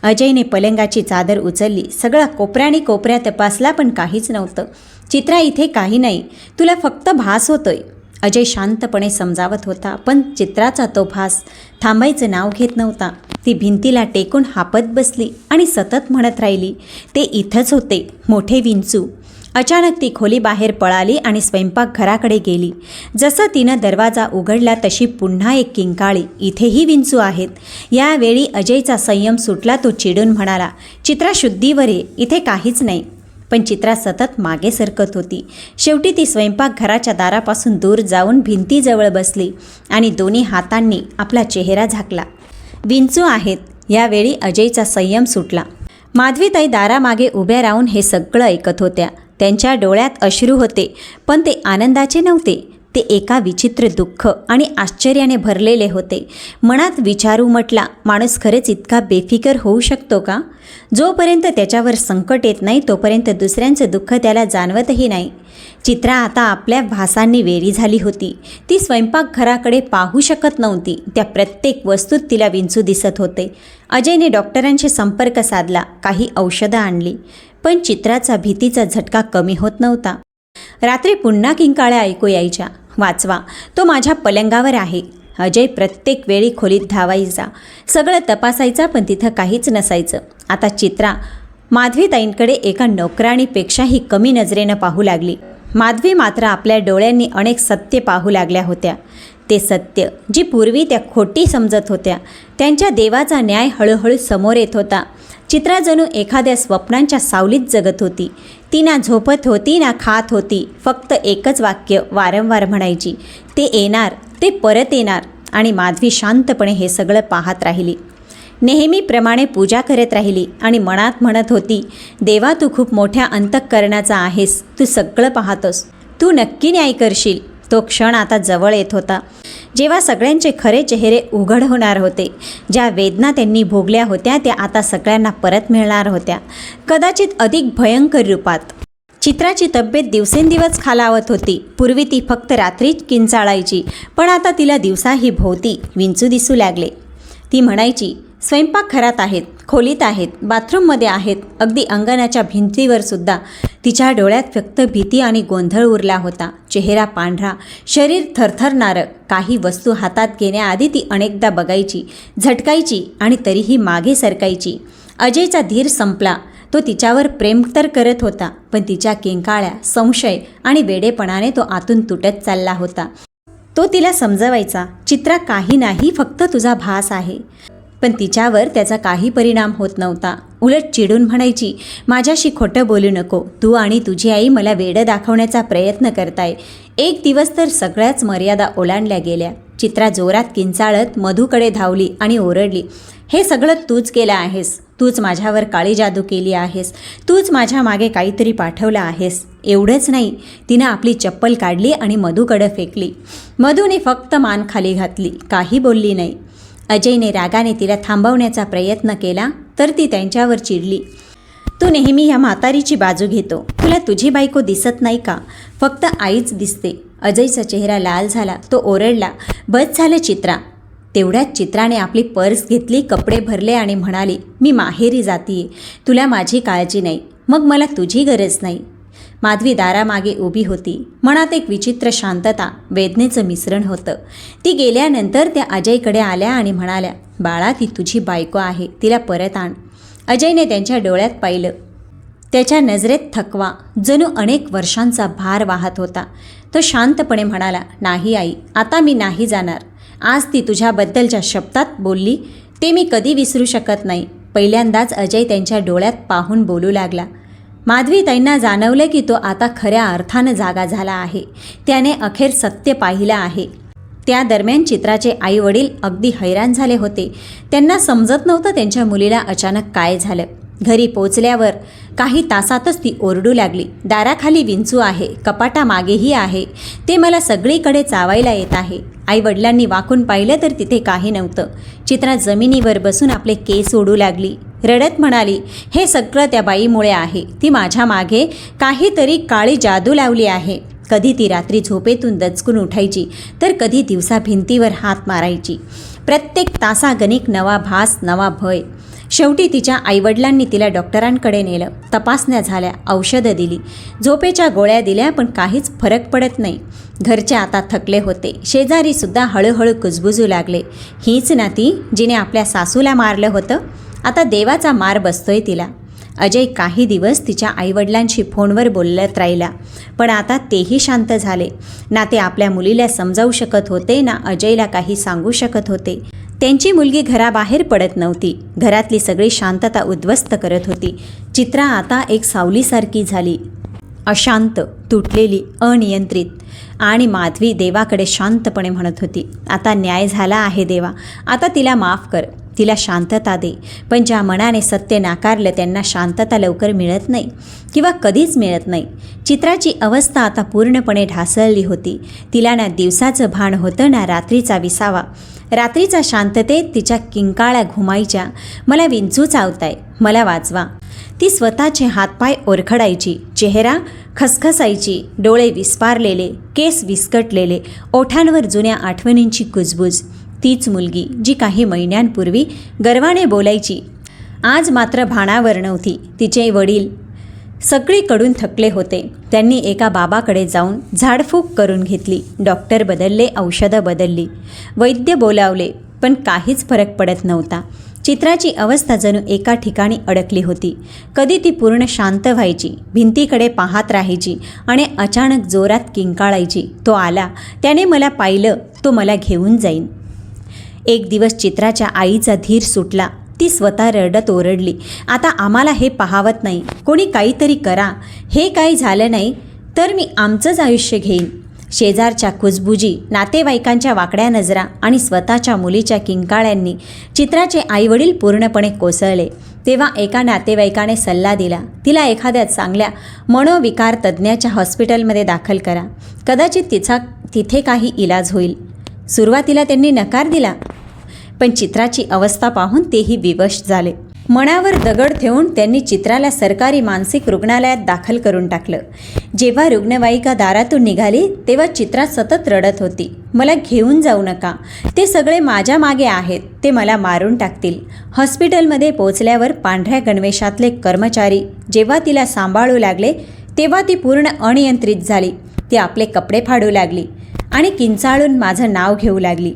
Speaker 1: अजयने पलंगाची चादर उचलली. सगळा कोपऱ्याने कोपऱ्या तपासला पण काहीच नव्हतं. चित्रा, इथे काही नाही, तुला फक्त भास होतोय. अजय शांतपणे समजावत होता, पण चित्राचा तो भास थांबायचं नाव घेत नव्हता. ती भिंतीला टेकून हापत बसली आणि सतत म्हणत राहिली, ते इथंच होते, मोठे विंचू. अचानक ती खोली बाहेर पळाली आणि स्वयंपाकघराकडे गेली. जसं तिनं दरवाजा उघडला तशी पुन्हा एक किंकाळी, इथेही विंचू आहेत. यावेळी अजयचा संयम सुटला. तो चिडून म्हणाला, चित्रा शुद्धीवर ये, इथे काहीच नाही. पण चित्रा सतत मागे सरकत होती. शेवटी ती स्वयंपाकघराच्या दारापासून दूर जाऊन भिंतीजवळ बसली आणि दोन्ही हातांनी आपला चेहरा झाकला. विंचू आहेत. यावेळी अजयचा संयम सुटला. माधवीताई दारामागे उभ्या राहून हे सगळं ऐकत होत्या. त्यांच्या डोळ्यात अश्रू होते, पण ते आनंदाचे नव्हते. ते एका विचित्र दुःख आणि आश्चर्याने भरलेले होते. मनात विचार उमटला, माणूस खरेच इतका बेफिकर होऊ शकतो का? जोपर्यंत त्याच्यावर संकट येत नाही तोपर्यंत दुसऱ्यांचं दुःख त्याला जाणवतही नाही. चित्रा आता आपल्या भासांनी वेरी झाली होती. ती स्वयंपाकघराकडे पाहू शकत नव्हती. त्या प्रत्येक वस्तूत तिला विंचू दिसत होते. अजयने डॉक्टरांशी संपर्क साधला, काही औषधं आणली, पण चित्राचा भीतीचा झटका कमी होत नव्हता. रात्री पुन्हा किंकाळ्या ऐकू यायच्या, वाचवा, तो माझ्या पलंगावर आहे. अजय प्रत्येक वेळी खोलीत धावायचा, सगळं तपासायचा, पण तिथं काहीच नसायचं. आता चित्रा माधवीताईंकडे एका नोकराणीपेक्षाही कमी नजरेनं पाहू लागली. माधवी मात्र आपल्या डोळ्यांनी अनेक सत्य पाहू लागल्या होत्या. ते सत्य जी पूर्वी त्या खोटी समजत होत्या, त्यांच्या देवाचा न्याय हळूहळू समोर येत होता. चित्रा जणू एखाद्या स्वप्नांच्या सावलीत जगत होती. ती ना झोपत होती ना खात होती. फक्त एकच वाक्य वारंवार म्हणायची, ते येणार, ते परत येणार. आणि माधवी शांतपणे हे सगळं पाहत राहिली. नेहमीप्रमाणे पूजा करत राहिली आणि मनात म्हणत होती, देवा, तू खूप मोठ्या अंतःकरणाचा आहेस, तू सगळं पाहतोस, तू नक्की न्याय करशील. तो क्षण आता जवळ येत होता, जेव्हा सगळ्यांचे खरे चेहरे उघड होणार होते. ज्या वेदना त्यांनी भोगल्या होत्या त्या आता सगळ्यांना परत मिळणार होत्या, कदाचित अधिक भयंकर रूपात. चित्राची तब्येत दिवसेंदिवस खालावत होती. पूर्वी ती फक्त रात्रीच किंचाळायची, पण आता तिला दिवसाही भोवती विंचू दिसू लागले. ती म्हणायची, स्वयंपाकघरात आहेत, खोलीत आहेत, बाथरूममध्ये आहेत, अगदी अंगणाच्या भिंतीवर सुद्धा. तिच्या डोळ्यात फक्त भीती आणि गोंधळ उरला होता. चेहरा पांढरा, शरीर थरथरणारं. काही वस्तू हातात घेण्याआधी ती अनेकदा बघायची, झटकायची आणि तरीही मागे सरकायची. अजयचा धीर संपला. तो तिच्यावर प्रेम तर करत होता, पण तिच्या किंकाळ्या, संशय आणि वेडेपणाने तो आतून तुटत चालला होता. तो तिला समजवायचा, चित्रा, काही नाही, फक्त तुझा भास आहे. पण तिच्यावर त्याचा काही परिणाम होत नव्हता. उलट चिडून म्हणायची, माझ्याशी खोटं बोलू नको, तू आणि तुझी आई मला वेडं दाखवण्याचा प्रयत्न करताय. एक दिवस तर सगळ्याच मर्यादा ओलांडल्या गेल्या. चित्रा जोरात किंचाळत मधूकडे धावली आणि ओरडली, हे सगळं तूच केलं आहेस, तूच माझ्यावर काळी जादू केली आहेस, तूच माझ्या मागे काहीतरी पाठवलं आहेस. एवढंच नाही, तिनं आपली चप्पल काढली आणि मधूकडे फेकली. मधूने फक्त मान खाली घातली, काही बोलली नाही. अजयने रागाने तिला थांबवण्याचा प्रयत्न केला, तर ती त्यांच्यावर चिडली, तू नेहमी ह्या म्हातारीची बाजू घेतो, तुला तुझी बायको दिसत नाही का? फक्त आईच दिसते. अजयचा चेहरा लाल झाला. तो ओरडला, बस झालं चित्रा. तेवढ्यात चित्राने आपली पर्स घेतली, कपडे भरले आणि म्हणाली, मी माहेरी जातीये, तुला माझी काळजी नाही, मग मला तुझी गरज नाही. माधवी दारामागे उभी होती. मनात एक विचित्र शांतता, वेदनेचं मिश्रण होतं. ती गेल्यानंतर त्या अजयकडे आल्या आणि म्हणाल्या, बाळा, ती तुझी बायको आहे, तिला परत आण. अजयने त्यांच्या डोळ्यात पाहिलं. त्याच्या नजरेत थकवा, जणू अनेक वर्षांचा भार वाहत होता. तो शांतपणे म्हणाला, नाही आई, आता मी नाही जाणार. आज ती तुझ्याबद्दलच्या शब्दात बोलली ते मी कधी विसरू शकत नाही. पहिल्यांदाच अजय त्यांच्या डोळ्यात पाहून बोलू लागला. माधवीताईंना जाणवलं की तो आता खऱ्या अर्थानं जागा झाला आहे. त्याने अखेर सत्य पाहिलं आहे. त्या दरम्यान चित्राचे आई वडील अगदी हैराण झाले होते. त्यांना समजत नव्हतं त्यांच्या मुलीला अचानक काय झालं. घरी पोचल्यावर काही तासातच ती ओरडू लागली, दाराखाली विंचू आहे, कपाटामागेही आहे, ते मला सगळीकडे चावायला येत आहे. आईवडिलांनी वाकून पाहिलं तर तिथे काही नव्हतं. चित्रा जमिनीवर बसून आपले केस ओढू लागली. रडत म्हणाली, हे सगळं त्या बाईमुळे आहे. ती माझ्या मागे काहीतरी काळी जादू लावली आहे. कधी ती रात्री झोपेतून दचकून उठायची तर कधी दिवसा भिंतीवर हात मारायची. प्रत्येक तासागणिक नवा भास, नवा भय. शेवटी तिच्या आईवडिलांनी तिला डॉक्टरांकडे नेलं. तपासण्या झाल्या, औषधं दिली, झोपेच्या गोळ्या दिल्या, पण काहीच फरक पडत नाही. घरचे आता थकले होते. शेजारीसुद्धा हळूहळू कुजबुजू लागले. हीच ना ती जिने आपल्या सासूला मारलं होतं? आता देवाचा मार बसतोय तिला. अजय काही दिवस तिच्या आईवडिलांशी फोनवर बोलत राहिला, पण आता तेही शांत झाले. ना ते आपल्या मुलीला समजावू शकत होते, ना अजयला काही सांगू शकत होते. त्यांची मुलगी घराबाहेर पडत नव्हती. घरातली सगळी शांतता उद्ध्वस्त करत होती. चित्रा आता एक सावलीसारखी झाली, अशांत, तुटलेली, अनियंत्रित. आणि माधवी देवाकडे शांतपणे म्हणत होती, आता न्याय झाला आहे देवा, आता तिला माफ कर, तिला शांतता दे. पण ज्या मनाने सत्य नाकारलं त्यांना शांतता लवकर मिळत नाही किंवा कधीच मिळत नाही. चित्राची अवस्था आता पूर्णपणे ढासळली होती. तिला ना दिवसाचं भान होतं, ना रात्रीचा विसावा. रात्रीचा शांततेत तिच्या किंकाळ्या घुमायच्या, मला विंचू चावताय, मला वाचवा. ती स्वतःचे हातपाय ओरखडायची, चेहरा खसखसायची, डोळे विस्पारलेले, केस विस्कटलेले, ओठांवर जुन्या आठवणींची कुजबूज. तीच मुलगी जी काही महिन्यांपूर्वी गर्वाने बोलायची, आज मात्र भानावर नव्हती. तिचे वडील सगळीकडून थकले होते. त्यांनी एका बाबाकडे जाऊन झाडफूक करून घेतली. डॉक्टर बदलले, औषधं बदलली, वैद्य बोलावले, पण काहीच फरक पडत नव्हता. चित्राची अवस्था जणू एका ठिकाणी अडकली होती. कधी ती पूर्ण शांत व्हायची, भिंतीकडे पाहत राहायची आणि अचानक जोरात किंकाळायची, तो आला, त्याने मला पाहिलं, तो मला घेऊन जाईन. एक दिवस चित्राच्या आईचा धीर सुटला. ती स्वतः रडत ओरडली, आता आम्हाला हे पाहावत नाही, कोणी काहीतरी करा. हे काही झालं नाही तर मी आमचंच आयुष्य घेईन. शेजारच्या कुजबुजी, नातेवाईकांच्या वाकड्या नजरा आणि स्वतःच्या मुलीच्या किंकाळ्यांनी चित्राचे आईवडील पूर्णपणे कोसळले. तेव्हा एका नातेवाईकाने सल्ला दिला, तिला एखाद्या चांगल्या मनोविकार तज्ज्ञाच्या हॉस्पिटलमध्ये दाखल करा, कदाचित तिथे काही इलाज होईल. सुरुवातीला त्यांनी नकार दिला, पण चित्राची अवस्था पाहून तेही विवश झाले. मनावर दगड ठेवून त्यांनी चित्राला सरकारी मानसिक रुग्णालयात दाखल करून टाकलं. जेव्हा रुग्णवाहिका दारातून निघाली तेव्हा चित्रा सतत रडत होती, मला घेऊन जाऊ नका, ते सगळे माझ्या मागे आहेत, ते मला मारून टाकतील. हॉस्पिटलमध्ये पोचल्यावर पांढऱ्या गणवेशातले कर्मचारी जेव्हा तिला सांभाळू लागले तेव्हा ती पूर्ण अनियंत्रित झाली. ती आपले कपडे फाडू लागली आणि किंचाळून माझं नाव घेऊ लागली.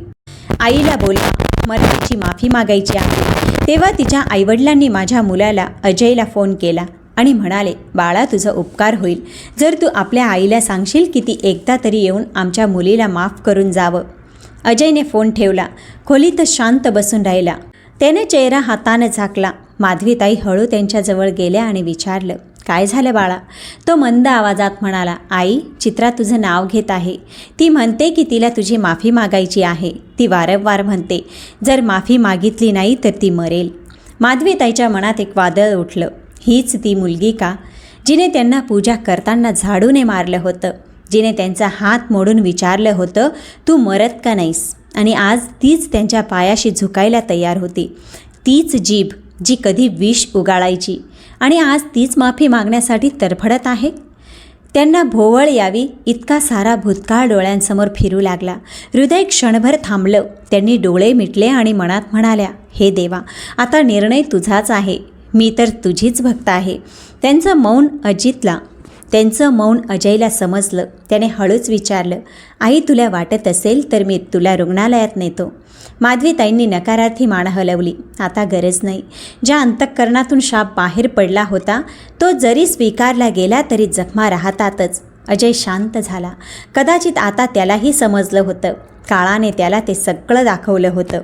Speaker 1: आईला बोलला, मला तिची माफी मागायची आहे. तेव्हा तिच्या आईवडिलांनी माझ्या मुलाला अजयला फोन केला आणि म्हणाले, बाळा तुझा उपकार होईल जर तू आपल्या आईला सांगशील की ती एकदा तरी येऊन आमच्या मुलीला माफ करून जावं. अजयने फोन ठेवला. खोलीतच शांत बसून राहिला. त्याने चेहरा हाताने झाकला. माधवीताई हळू त्यांच्याजवळ गेल्या आणि विचारलं, काय झालं बाळा? तो मंद आवाजात म्हणाला, आई, चित्रा तुझं नाव घेत आहे. ती म्हणते की तिला तुझी माफी मागायची आहे. ती वारंवार म्हणते, जर माफी मागितली नाही तर ती मरेल. माधवीताईच्या मनात एक वादळ उठलं. हीच ती मुलगी का जिने त्यांना पूजा करताना झाडूने मारलं होतं, जिने त्यांचा हात मोडून विचारलं होतं, तू मरत का नाहीस? आणि आज तीच त्यांच्या पायाशी झुकायला तयार होती. तीच जीभ जी कधी विष उगाळायची आणि आज तीच माफी मागण्यासाठी तरफडत आहे. त्यांना भोवळ यावी इतका सारा भूतकाळ डोळ्यांसमोर फिरू लागला. हृदय क्षणभर थांबलं. त्यांनी डोळे मिटले आणि मनात म्हणाल्या, हे देवा, आता निर्णय तुझाच आहे, मी तर तुझीच भक्त आहे. त्यांचं मौन अजयला समजलं. त्याने हळूच विचारलं, आई, तुला वाटत असेल तर मी तुला रुग्णालयात नेतो. माधवीताईंनी नकारार्थी मान हलवली. आता गरज नाही. ज्या अंतःकरणातून शाप बाहेर पडला होता तो जरी स्वीकारला गेला तरी जखमा राहतातच. अजय शांत झाला. कदाचित आता त्यालाही समजलं होतं. काळाने त्याला ते सगळं दाखवलं होतं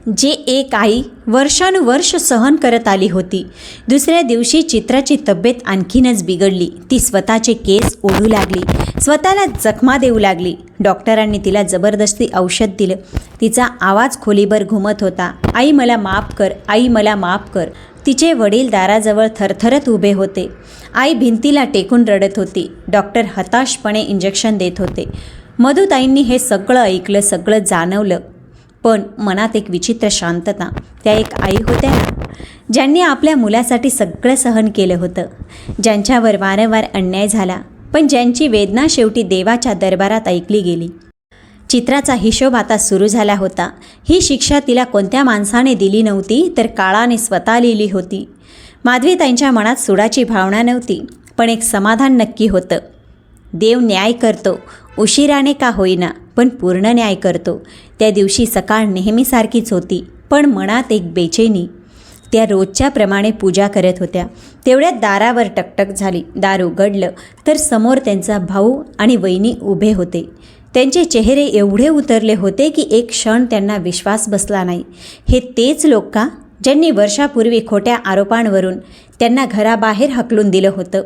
Speaker 1: जे एक आई वर्षानुवर्ष सहन करत आली होती. दुसऱ्या दिवशी चित्राची तब्येत आणखीनच बिघडली. ती स्वतःचे केस ओढू लागली, स्वतःला जखमा देऊ लागली. डॉक्टरांनी तिला जबरदस्ती औषध दिलं. तिचा आवाज खोलीभर घुमत होता, आई मला माफ कर, आई मला माफ कर. तिचे वडील दाराजवळ थरथरत उभे होते. आई भिंतीला टेकून रडत होती. डॉक्टर हताशपणे इंजेक्शन देत होते. मधुताईंनी हे सगळं ऐकलं, सगळं जाणवलं. पण मनात एक विचित्र शांतता. त्या एक आई होत्या ज्यांनी आपल्या मुलासाठी सगळं सहन केलं होतं, ज्यांच्यावर वारंवार अन्याय झाला, पण ज्यांची वेदना शेवटी देवाच्या दरबारात ऐकली गेली. चित्राचा हिशोब आता सुरू झाला होता. ही शिक्षा तिला कोणत्या माणसाने दिली नव्हती, तर काळाने स्वतः लिहिली होती. माधवीताईंच्या मनात सुडाची भावना नव्हती, पण एक समाधान नक्की होतं. देव न्याय करतो, उशिराने का होईना, पण पूर्ण न्याय करतो. त्या दिवशी सकाळ नेहमीसारखीच होती, पण मनात एक बेचैनी. त्या रोजच्याप्रमाणे पूजा करत होत्या. तेवढ्यात दारावर टकटक झाली. दार उघडलं तर समोर त्यांचा भाऊ आणि वहिनी उभे होते. त्यांचे चेहरे एवढे उतरले होते की एक क्षण त्यांना विश्वास बसला नाही. हे तेच लोक का ज्यांनी वर्षापूर्वी खोट्या आरोपांवरून त्यांना घराबाहेर हकलून दिलं होतं?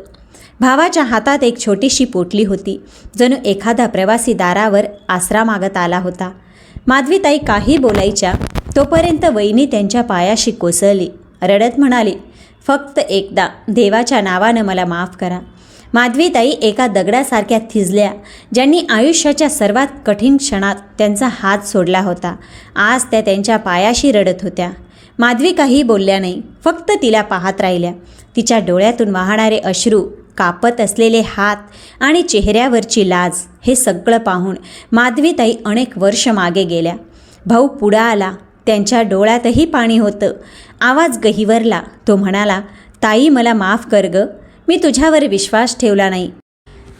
Speaker 1: भावाच्या हातात एक छोटीशी पोटली होती. जणू एखादा प्रवासी दारावर आसरा मागत आला होता. माधवीताई काही बोलायच्या तोपर्यंत वहिनी त्यांच्या पायाशी कोसळली. रडत म्हणाली, फक्त एकदा देवाच्या नावानं मला माफ करा. माधवीताई एका दगडासारख्या थिजल्या, ज्यांनी आयुष्याच्या सर्वात कठीण क्षणात त्यांचा हात सोडला होता. आज त्या त्यांच्या पायाशी रडत होत्या. माधवी काही बोलल्या नाही, फक्त तिला पाहत राहिल्या. तिच्या डोळ्यातून वाहणारे अश्रू, कापत असलेले हात आणि चेहऱ्यावरची लाज, हे सगळं पाहून माधवीताई अनेक वर्ष मागे गेल्या. भाऊ पुढं आला. त्यांच्या डोळ्यातही पाणी होतं. आवाज गहिवरला. तो म्हणाला, ताई मला माफ कर गं, मी तुझ्यावर विश्वास ठेवला नाही.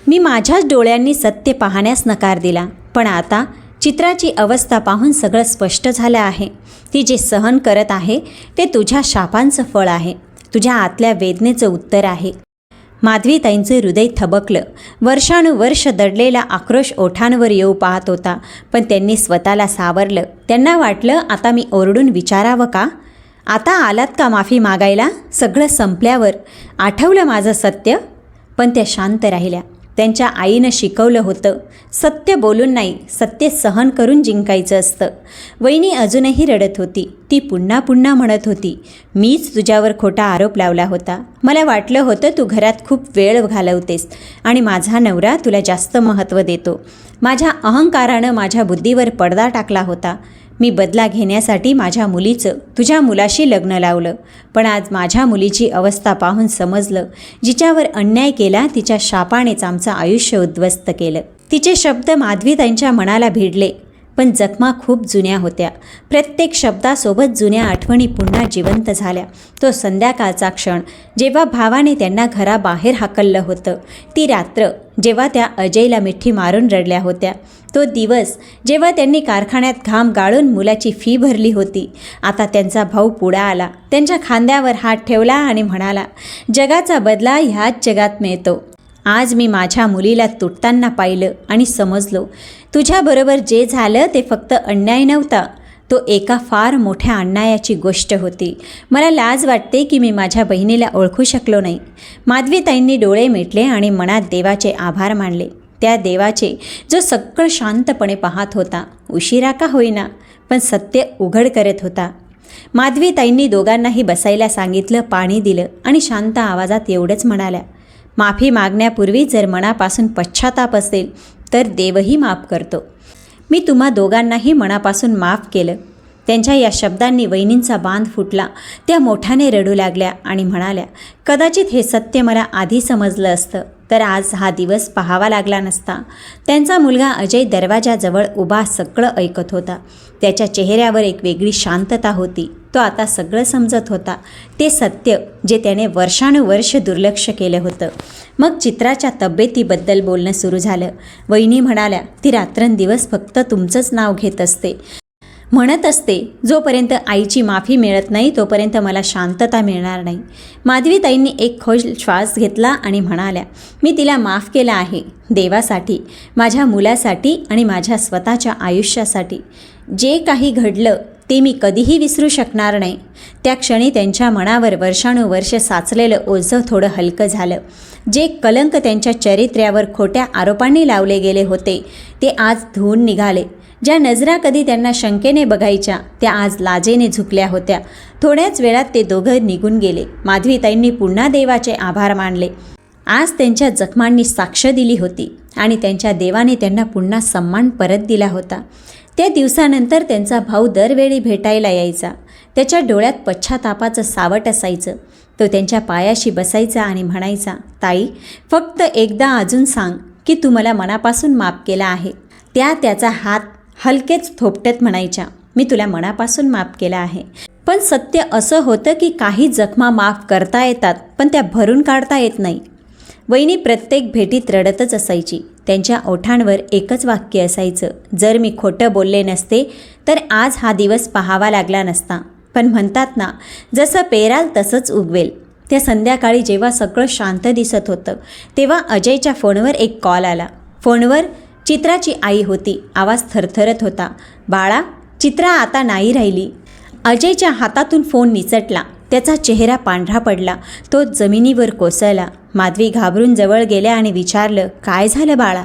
Speaker 1: मी माझ्याच डोळ्यांनी सत्य पाहण्यास नकार दिला. पण आता चित्राची अवस्था पाहून सगळं स्पष्ट झालं आहे. ती जे सहन करत आहे ते तुझ्या शापांचं फळ आहे, तुझ्या आतल्या वेदनेचं उत्तर आहे. माधवीताईंचं हृदय थबकलं. वर्षानुवर्ष दडलेला आक्रोश ओठांवर येऊ पाहत होता, पण त्यांनी स्वतःला सावरलं. त्यांना वाटलं, आता मी ओरडून विचारावं का? आता आलात का माफी मागायला? सगळं संपल्यावर आठवलं माझं सत्य? पण त्या शांत राहिल्या. त्यांच्या आईनं शिकवलं होतं, सत्य बोलून नाही, सत्य सहन करून जिंकायचं असतं. वहिनी अजूनही रडत होती. ती पुन्हा पुन्हा म्हणत होती, मीच तुझ्यावर खोटा आरोप लावला होता. मला वाटलं होतं तू घरात खूप वेळ घालवतेस आणि माझा नवरा तुला जास्त महत्त्व देतो. माझ्या अहंकारानं माझ्या बुद्धीवर पडदा टाकला होता. मी बदला घेण्यासाठी माझ्या मुलीचं तुझ्या मुलाशी लग्न लावलं. पण आज माझ्या मुलीची अवस्था पाहून समजलं, जिच्यावर अन्याय केला तिच्या शापानेच आमचं आयुष्य उद्ध्वस्त केलं. तिचे शब्द माधवीताईंच्या मनाला भिडले, पण जखमा खूप जुन्या होत्या. प्रत्येक शब्दासोबत जुन्या आठवणी पुन्हा जिवंत झाल्या. तो संध्याकाळचा क्षण जेव्हा भावाने त्यांना घराबाहेर हाकललं होतं, ती रात्र जेव्हा त्या अजयला मिठी मारून रडल्या होत्या, तो दिवस जेव्हा त्यांनी कारखान्यात घाम गाळून मुलाची फी भरली होती. आता त्यांचा भाऊ पुढे आला, त्यांच्या खांद्यावर हात ठेवला आणि म्हणाला, जगाचा बदला ह्याच जगात मिळतो. आज मी माझ्या मुलीला तुटताना पाहिलं आणि समजलो, तुझ्याबरोबर जे झालं ते फक्त अन्याय नव्हता, तो एका फार मोठ्या अन्यायाची गोष्ट होती. मला लाज वाटते की मी माझ्या बहिणीला ओळखू शकलो नाही. माधवीताईंनी डोळे मिटले आणि मनात देवाचे आभार मानले. त्या देवाचे जो सगळं शांतपणे पाहत होता, उशिरा का होईना पण सत्य उघड करत होता. माधवीताईंनी दोघांनाही बसायला सांगितलं, पाणी दिलं आणि शांत आवाजात एवढंच म्हणाल्या, माफी मागण्यापूर्वी जर मनापासून पश्चाताप असेल तर देवही माफ करतो. मी तुम्हा दोघांनाही मनापासून माफ केलं. त्यांच्या या शब्दांनी वहिनींचा बांध फुटला. त्या मोठ्याने रडू लागल्या आणि म्हणाल्या, कदाचित हे सत्य मला आधी समजलं असतं तर आज हा दिवस पाहावा लागला नसता. त्यांचा मुलगा अजय दरवाजाजवळ उभा सगळं ऐकत होता. त्याच्या चेहऱ्यावर एक वेगळी शांतता होती. तो आता सगळं समजत होता, ते सत्य जे त्याने वर्षानुवर्ष दुर्लक्ष केलं होतं. मग चित्राच्या तब्येतीबद्दल बोलणं सुरू झालं. वहिनी म्हणाल्या, ती रात्रंदिवस फक्त तुमचंच नाव घेत असते, म्हणत असते, जोपर्यंत आईची माफी मिळत नाही तोपर्यंत मला शांतता मिळणार नाही. माधवीताईंनी एक खोल श्वास घेतला आणि म्हणाल्या, मी तिला माफ केलं आहे, देवासाठी, माझ्या मुलासाठी आणि माझ्या स्वतःच्या आयुष्यासाठी. जे काही घडलं ते मी कधीही विसरू शकणार नाही. त्या क्षणी त्यांच्या मनावर वर्षानुवर्ष साचलेलं ओझं थोडं हलकं झालं. जे कलंक त्यांच्या चरित्र्यावर खोट्या आरोपांनी लावले गेले होते ते आज धुवून निघाले. ज्या नजरा कधी त्यांना शंकेने बघायच्या त्या आज लाजेने झुकल्या होत्या. थोड्याच वेळात ते दोघं निघून गेले. माधवीताईंनी पुन्हा देवाचे आभार मानले. आज त्यांच्या जखमांनी साक्ष दिली होती आणि त्यांच्या देवाने त्यांना पुन्हा सन्मान परत दिला होता. त्या दिवसानंतर त्यांचा भाऊ दरवेळी भेटायला यायचा. त्याच्या डोळ्यात पश्चातापाचं सावट असायचं. तो त्यांच्या पायाशी बसायचा आणि म्हणायचा, ताई, फक्त एकदा अजून सांग की तू मला मनापासून माफ केला आहे. त्याचा हात हलकेच थोपटत म्हणायच्या, मी तुला मनापासून माफ केला आहे. पण सत्य असं होतं की काही जखमा माफ करता येतात, पण त्या भरून काढता येत नाही. वहिनी प्रत्येक भेटीत रडतच असायची. त्यांच्या ओठांवर एकच वाक्य असायचं, जर मी खोटं बोलले नसते तर आज हा दिवस पाहावा लागला नसता. पण म्हणतात ना, जसं पेराल तसंच उगवेल. त्या संध्याकाळी जेव्हा सगळं शांत दिसत होतं तेव्हा अजयच्या फोनवर एक कॉल आला. फोनवर चित्राची आई होती. आवाज थरथरत होता. बाळा, चित्रा आता नाही राहिली. अजयच्या हातातून फोन निसटला. त्याचा चेहरा पांढरा पडला. तो जमिनीवर कोसळला. माधवी घाबरून जवळ गेल्या आणि विचारलं, काय झालं बाळा?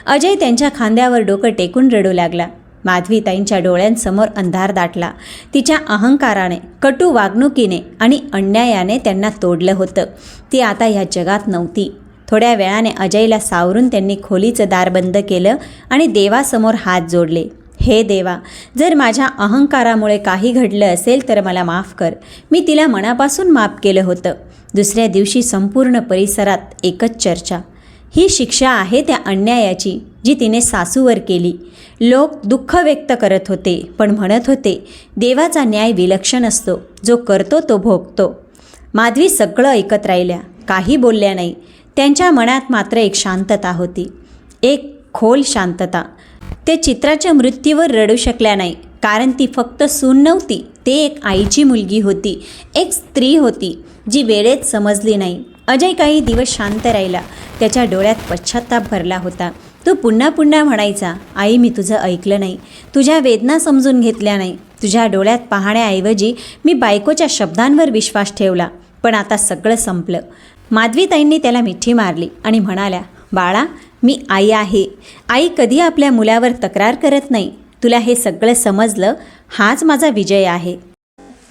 Speaker 1: अजय त्यांच्या खांद्यावर डोकं टेकून रडू लागला. माधवीताईंच्या डोळ्यांसमोर अंधार दाटला. तिच्या अहंकाराने, कटू वागणुकीने आणि अन्यायाने त्यांना तोडलं होतं. ती आता ह्या जगात नव्हती. थोड्या वेळाने अजयला सावरून त्यांनी खोलीचं दार बंद केलं आणि देवासमोर हात जोडले. हे देवा, जर माझ्या अहंकारामुळे काही घडलं असेल तर मला माफ कर. मी तिला मनापासून माफ केलं होतं. दुसऱ्या दिवशी संपूर्ण परिसरात एकच चर्चा. ही शिक्षा आहे त्या अन्यायाची जी तिने सासूवर केली. लोक दुःख व्यक्त करत होते, पण म्हणत होते, देवाचा न्याय विलक्षण असतो, जो करतो तो भोगतो. माधवी सगळं ऐकत राहिल्या, काही बोलल्या नाही. त्यांच्या मनात मात्र एक शांतता होती, एक खोल शांतता. ते चित्राच्या मृत्यूवर रडू शकल्या नाही, कारण ती फक्त सून नव्हती, ते एक आईची मुलगी होती, एक स्त्री होती जी वेळेत समजली नाही. अजय काही दिवस शांत राहिला. त्याच्या डोळ्यात पश्चाताप भरला होता. तो पुन्हा पुन्हा म्हणायचा, आई, मी तुझं ऐकलं नाही, तुझ्या वेदना समजून घेतल्या नाही. तुझ्या डोळ्यात पाहण्याऐवजी मी बायकोच्या शब्दांवर विश्वास ठेवला. पण आता सगळं संपलं. माधवीताईंनी त्याला मिठी मारली आणि म्हणाल्या, बाळा, मी आई आहे. आई कधी आपल्या मुलावर तक्रार करत नाही. तुला हे सगळं समजलं, हाच माझा विजय आहे.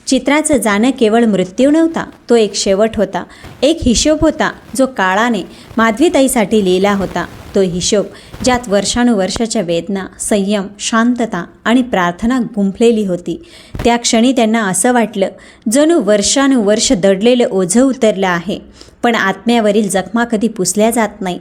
Speaker 1: चित्राचं जाणं केवळ मृत्यू नव्हता, तो एक शेवट होता, एक हिशोब होता जो काळाने माधवीताईसाठी लिहिला होता. तो हिशोब ज्यात वर्षानुवर्षाच्या वेदना, संयम, शांतता आणि प्रार्थना गुंफलेली होती. त्या क्षणी त्यांना असं वाटलं जणू वर्षानुवर्ष दडलेलं ओझं उतरलं आहे, पण आत्म्यावरील जखमा कधी पुसल्या जात नाही.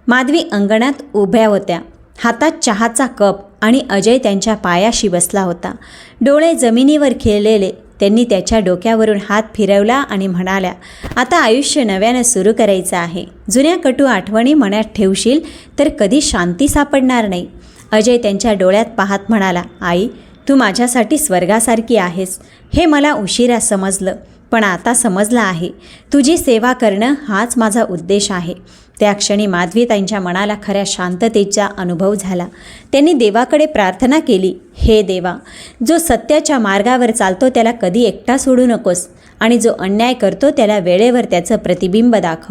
Speaker 1: माधवी अंगणात उभ्या होत्या, हातात चहाचा कप, आणि अजय त्यांच्या पायाशी बसला होता, डोळे जमिनीवर खेळलेले. त्यांनी त्याच्या डोक्यावरून हात फिरवला आणि म्हणाल्या, आता आयुष्य नव्यानं सुरू करायचं आहे. जुन्या कटू आठवणी मनात ठेवशील तर कधी शांती सापडणार नाही. अजय त्यांच्या डोळ्यात पाहत म्हणाला, आई, तू माझ्यासाठी स्वर्गासारखी आहेस. हे मला उशिरा समजलं, पण आता समजलं आहे. तुझी सेवा करणं हाच माझा उद्देश आहे. त्या क्षणी माधवीताईंच्या मनाला खऱ्या शांततेचा अनुभव झाला. त्यांनी देवाकडे प्रार्थना केली, हे देवा, जो सत्याच्या मार्गावर चालतो त्याला कधी एकटा सोडू नकोस, आणि जो अन्याय करतो त्याला वेळेवर त्याचं प्रतिबिंब दाखव.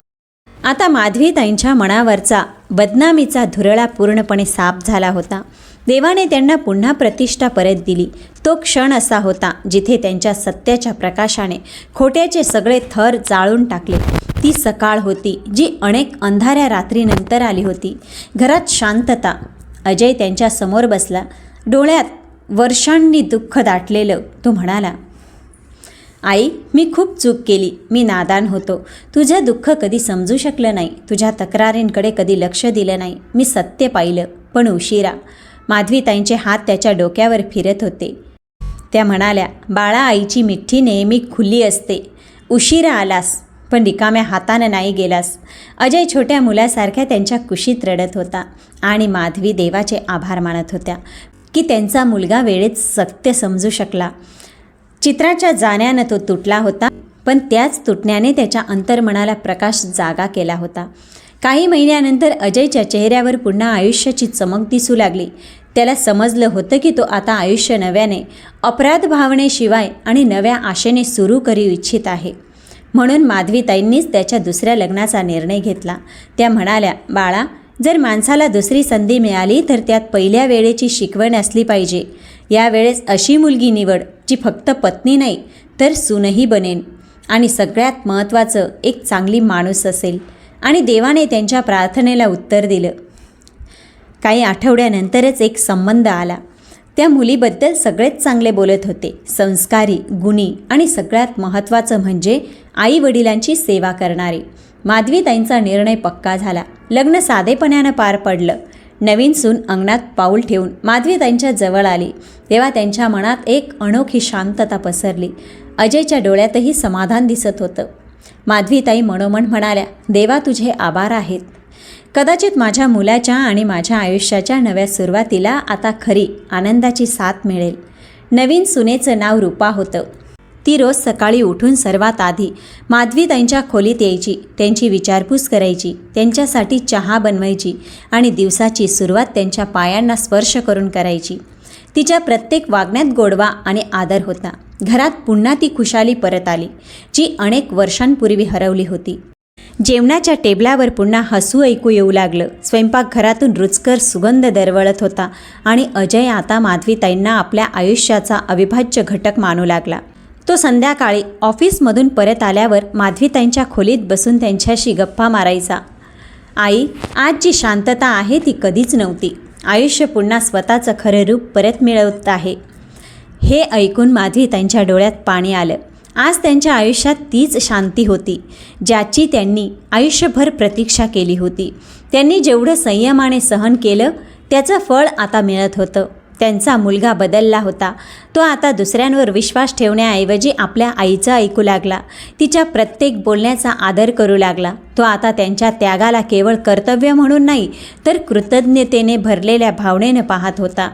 Speaker 1: आता माधवीताईंच्या मनावरचा बदनामीचा धुरळा पूर्णपणे साफ झाला होता. देवाने त्यांना पुन्हा प्रतिष्ठा परत दिली. तो क्षण असा होता जिथे त्यांच्या सत्याच्या प्रकाशाने खोट्याचे सगळे थर जाळून टाकले. ती सकाळ होती जी अनेक अंधाऱ्या रात्रीनंतर आली होती. घरात शांतता. अजय त्यांच्या समोर बसला, डोळ्यात वर्षांनी दुःख दाटलेलं. तो म्हणाला, आई, मी खूप चूक केली. मी नादान होतो. तुझं दुःख कधी समजू शकलं नाही. तुझ्या तक्रारींकडे कधी लक्ष दिलं नाही. मी सत्य पाहिलं, पण उशिरा. माधवीताईंचे हात त्याच्या डोक्यावर फिरत होते. त्या म्हणाल्या, बाळा, आईची मिठी नेहमी खुली असते. उशिरा आलास, पण रिकाम्या हातानं नाही गेलास. अजय छोट्या मुलासारख्या त्यांच्या कुशीत रडत होता आणि माधवी देवाचे आभार मानत होत्या की त्यांचा मुलगा वेळेत सत्य समजू शकला. चित्राच्या जाण्यानं तो तुटला होता, पण त्याच तुटण्याने त्याच्या अंतर्मनाला प्रकाश जागा केला होता. काही महिन्यानंतर अजयच्या चेहऱ्यावर पुन्हा आयुष्याची चमक दिसू लागली. त्याला समजलं होतं की तो आता आयुष्य नव्याने, अपराध भावनेशिवाय आणि नव्या आशेने सुरू करू इच्छित आहे. म्हणून माधवीताईंनीच त्याच्या दुसऱ्या लग्नाचा निर्णय घेतला. त्या म्हणाल्या, बाळा, जर माणसाला दुसरी संधी मिळाली तर त्यात पहिल्या वेळेची शिकवण असली पाहिजे. यावेळेस अशी मुलगी निवड जी फक्त पत्नी नाही तर सूनही बनेन आणि सगळ्यात महत्त्वाचं एक चांगली माणूस असेल. आणि देवाने त्यांच्या प्रार्थनेला उत्तर दिलं. काही आठवड्यानंतरच एक संबंध आला. त्या मुलीबद्दल सगळेच चांगले बोलत होते. संस्कारी, गुणी आणि सगळ्यात महत्त्वाचं म्हणजे आईवडिलांची सेवा करणारी. माधवीताईंचा निर्णय पक्का झाला. लग्न साधेपणानं पार पडलं. नवीन सून अंगणात पाऊल ठेवून माधवीताईंच्या जवळ आली तेव्हा त्यांच्या मनात एक अनोखी शांतता पसरली. अजयच्या डोळ्यातही समाधान दिसत होतं. माधवीताई मनोमन म्हणाल्या, देवा तुझे आभार आहेत. कदाचित माझ्या मुलाच्या आणि माझ्या आयुष्याच्या नव्या सुरुवातीला आता खरी आनंदाची साथ मिळेल. नवीन सुनेचं नाव रूपा होतं. ती रोज सकाळी उठून सर्वात आधी माधवीताईंच्या खोलीत यायची, त्यांची विचारपूस करायची, त्यांच्यासाठी चहा बनवायची आणि दिवसाची सुरुवात त्यांच्या पायांना स्पर्श करून करायची. तिच्या प्रत्येक वागण्यात गोडवा आणि आदर होता. घरात पुन्हा ती खुशाली परत आली, जी अनेक वर्षांपूर्वी हरवली होती. जेवणाच्या टेबलावर पुन्हा हसू ऐकू येऊ लागलं. स्वयंपाकघरातून रुचकर सुगंध दरवळत होता आणि अजय आता माधवीताईंना आपल्या आयुष्याचा अविभाज्य घटक मानू लागला. तो संध्याकाळी ऑफिसमधून परत आल्यावर माधवीताईंच्या खोलीत बसून त्यांच्याशी गप्पा मारायचा. आई, आज जी शांतता आहे ती कधीच नव्हती. आयुष्य पुन्हा स्वतःचं खरं रूप परत मिळवत आहे. हे ऐकून माधवीताईंच्या डोळ्यात पाणी आलं. आज त्यांच्या आयुष्यात तीच शांती होती ज्याची त्यांनी आयुष्यभर प्रतीक्षा केली होती. त्यांनी जेवढं संयमाने सहन केलं त्याचं फळ आता मिळत होतं. त्यांचा मुलगा बदलला होता. तो आता दुसऱ्यांवर विश्वास ठेवण्याऐवजी आपल्या आईचं ऐकू लागला. तिच्या प्रत्येक बोलण्याचा आदर करू लागला. तो आता त्यांच्या त्यागाला केवळ कर्तव्य म्हणून नाही तर कृतज्ञतेने भरलेल्या भावनेनं पाहत होता.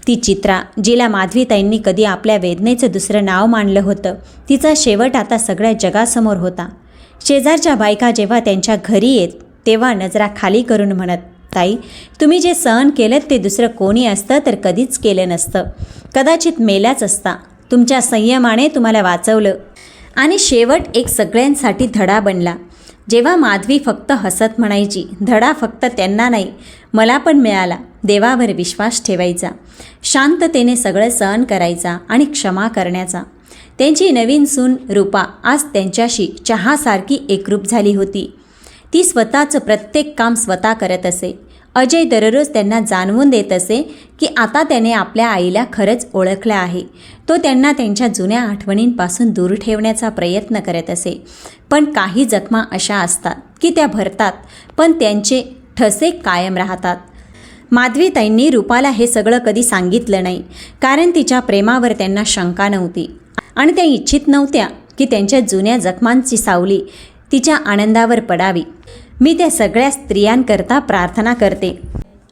Speaker 1: ती चित्रा, जिला माधवीताईंनी कधी आपल्या वेदनेचं दुसरं नाव मानलं होतं, तिचा शेवट आता सगळ्या जगासमोर होता. शेजारच्या बायका जेव्हा त्यांच्या घरी येत तेव्हा नजरा खाली करून म्हणत, ताई, तुम्ही जे सहन केलं ते दुसरं कोणी असतं तर कधीच केलं नसतं. कदाचित मेलाच असता. तुमच्या संयमाने तुम्हाला वाचवलं. आणि शेवट एक सगळ्यांसाठी धडा बनला. जेव्हा माधवी फक्त हसत म्हणायची, धडा फक्त त्यांना नाही, मला पण मिळाला. देवावर विश्वास ठेवायचा, शांततेने सगळं सहन करायचा आणि क्षमा करण्याचा. त्यांची नवीन सून रूपा आज त्यांच्याशी चहासारखी एकरूप झाली होती. ती स्वतःचं प्रत्येक काम स्वतः करत असे. अजय दररोज त्यांना जाणवून देत असे की आता त्याने आपल्या आईला खरंच ओळखलं आहे. तो त्यांना त्यांच्या जुन्या आठवणींपासून दूर ठेवण्याचा प्रयत्न करत असे. पण काही जखमा अशा असतात की त्या भरतात पण त्यांचे ठसे कायम राहतात. माधवीताईंनी रूपाला हे सगळं कधी सांगितलं नाही, कारण तिच्या प्रेमावर त्यांना शंका नव्हती आणि त्या इच्छित नव्हत्या की त्यांच्या जुन्या जखमांची सावली तिच्या आनंदावर पडावी. मी त्या सगळ्या स्त्रियांकरता प्रार्थना करते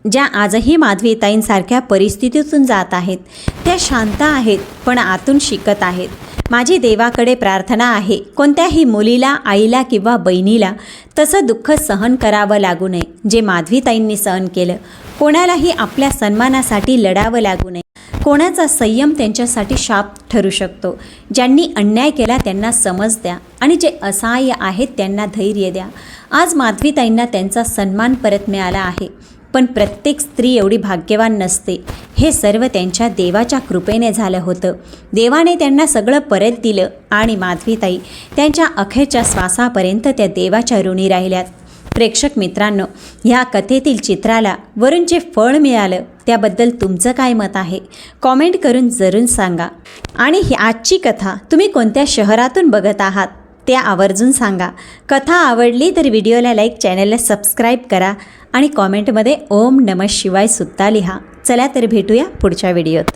Speaker 1: ज्या आजही माधवीताईंसारख्या परिस्थितीतून जात आहेत. त्या शांत आहेत पण आतून शिकत आहेत. माझी देवाकडे प्रार्थना आहे, कोणत्याही मुलीला, आईला किंवा बहिणीला तसं दुःख सहन करावं लागू नये जे माधवीताईंनी सहन केलं. कोणालाही आपल्या सन्मानासाठी लढावं लागू नये. कोणाचा संयम त्यांच्यासाठी शाप ठरू शकतो. ज्यांनी अन्याय केला त्यांना समज द्या आणि जे असहाय्य आहेत त्यांना धैर्य द्या. आज माधवीताईंना त्यांचा सन्मान परत मिळाला आहे. पण प्रत्येक स्त्री एवढी भाग्यवान नसते. हे सर्व त्यांच्या देवाच्या कृपेने झालं होतं. देवाने त्यांना सगळं परत दिलं आणि माधवीताई त्यांच्या अखेरच्या श्वासापर्यंत त्या देवाच्या ऋणी राहिल्यात. प्रेक्षक मित्रांनो, ह्या कथेतील चित्राला वरून जे फळ मिळालं त्याबद्दल तुमचं काय मत आहे कॉमेंट करून जरूर सांगा. आणि ही आजची कथा तुम्ही कोणत्या शहरातून बघत आहात ते आवर्जून सांगा. कथा आवडली तर व्हिडिओला लाईक, चॅनलला सबस्क्राईब करा आणि कॉमेंटमध्ये ओम नमः शिवाय सुद्धा लिहा. चला तर भेटूया पुढच्या व्हिडिओत.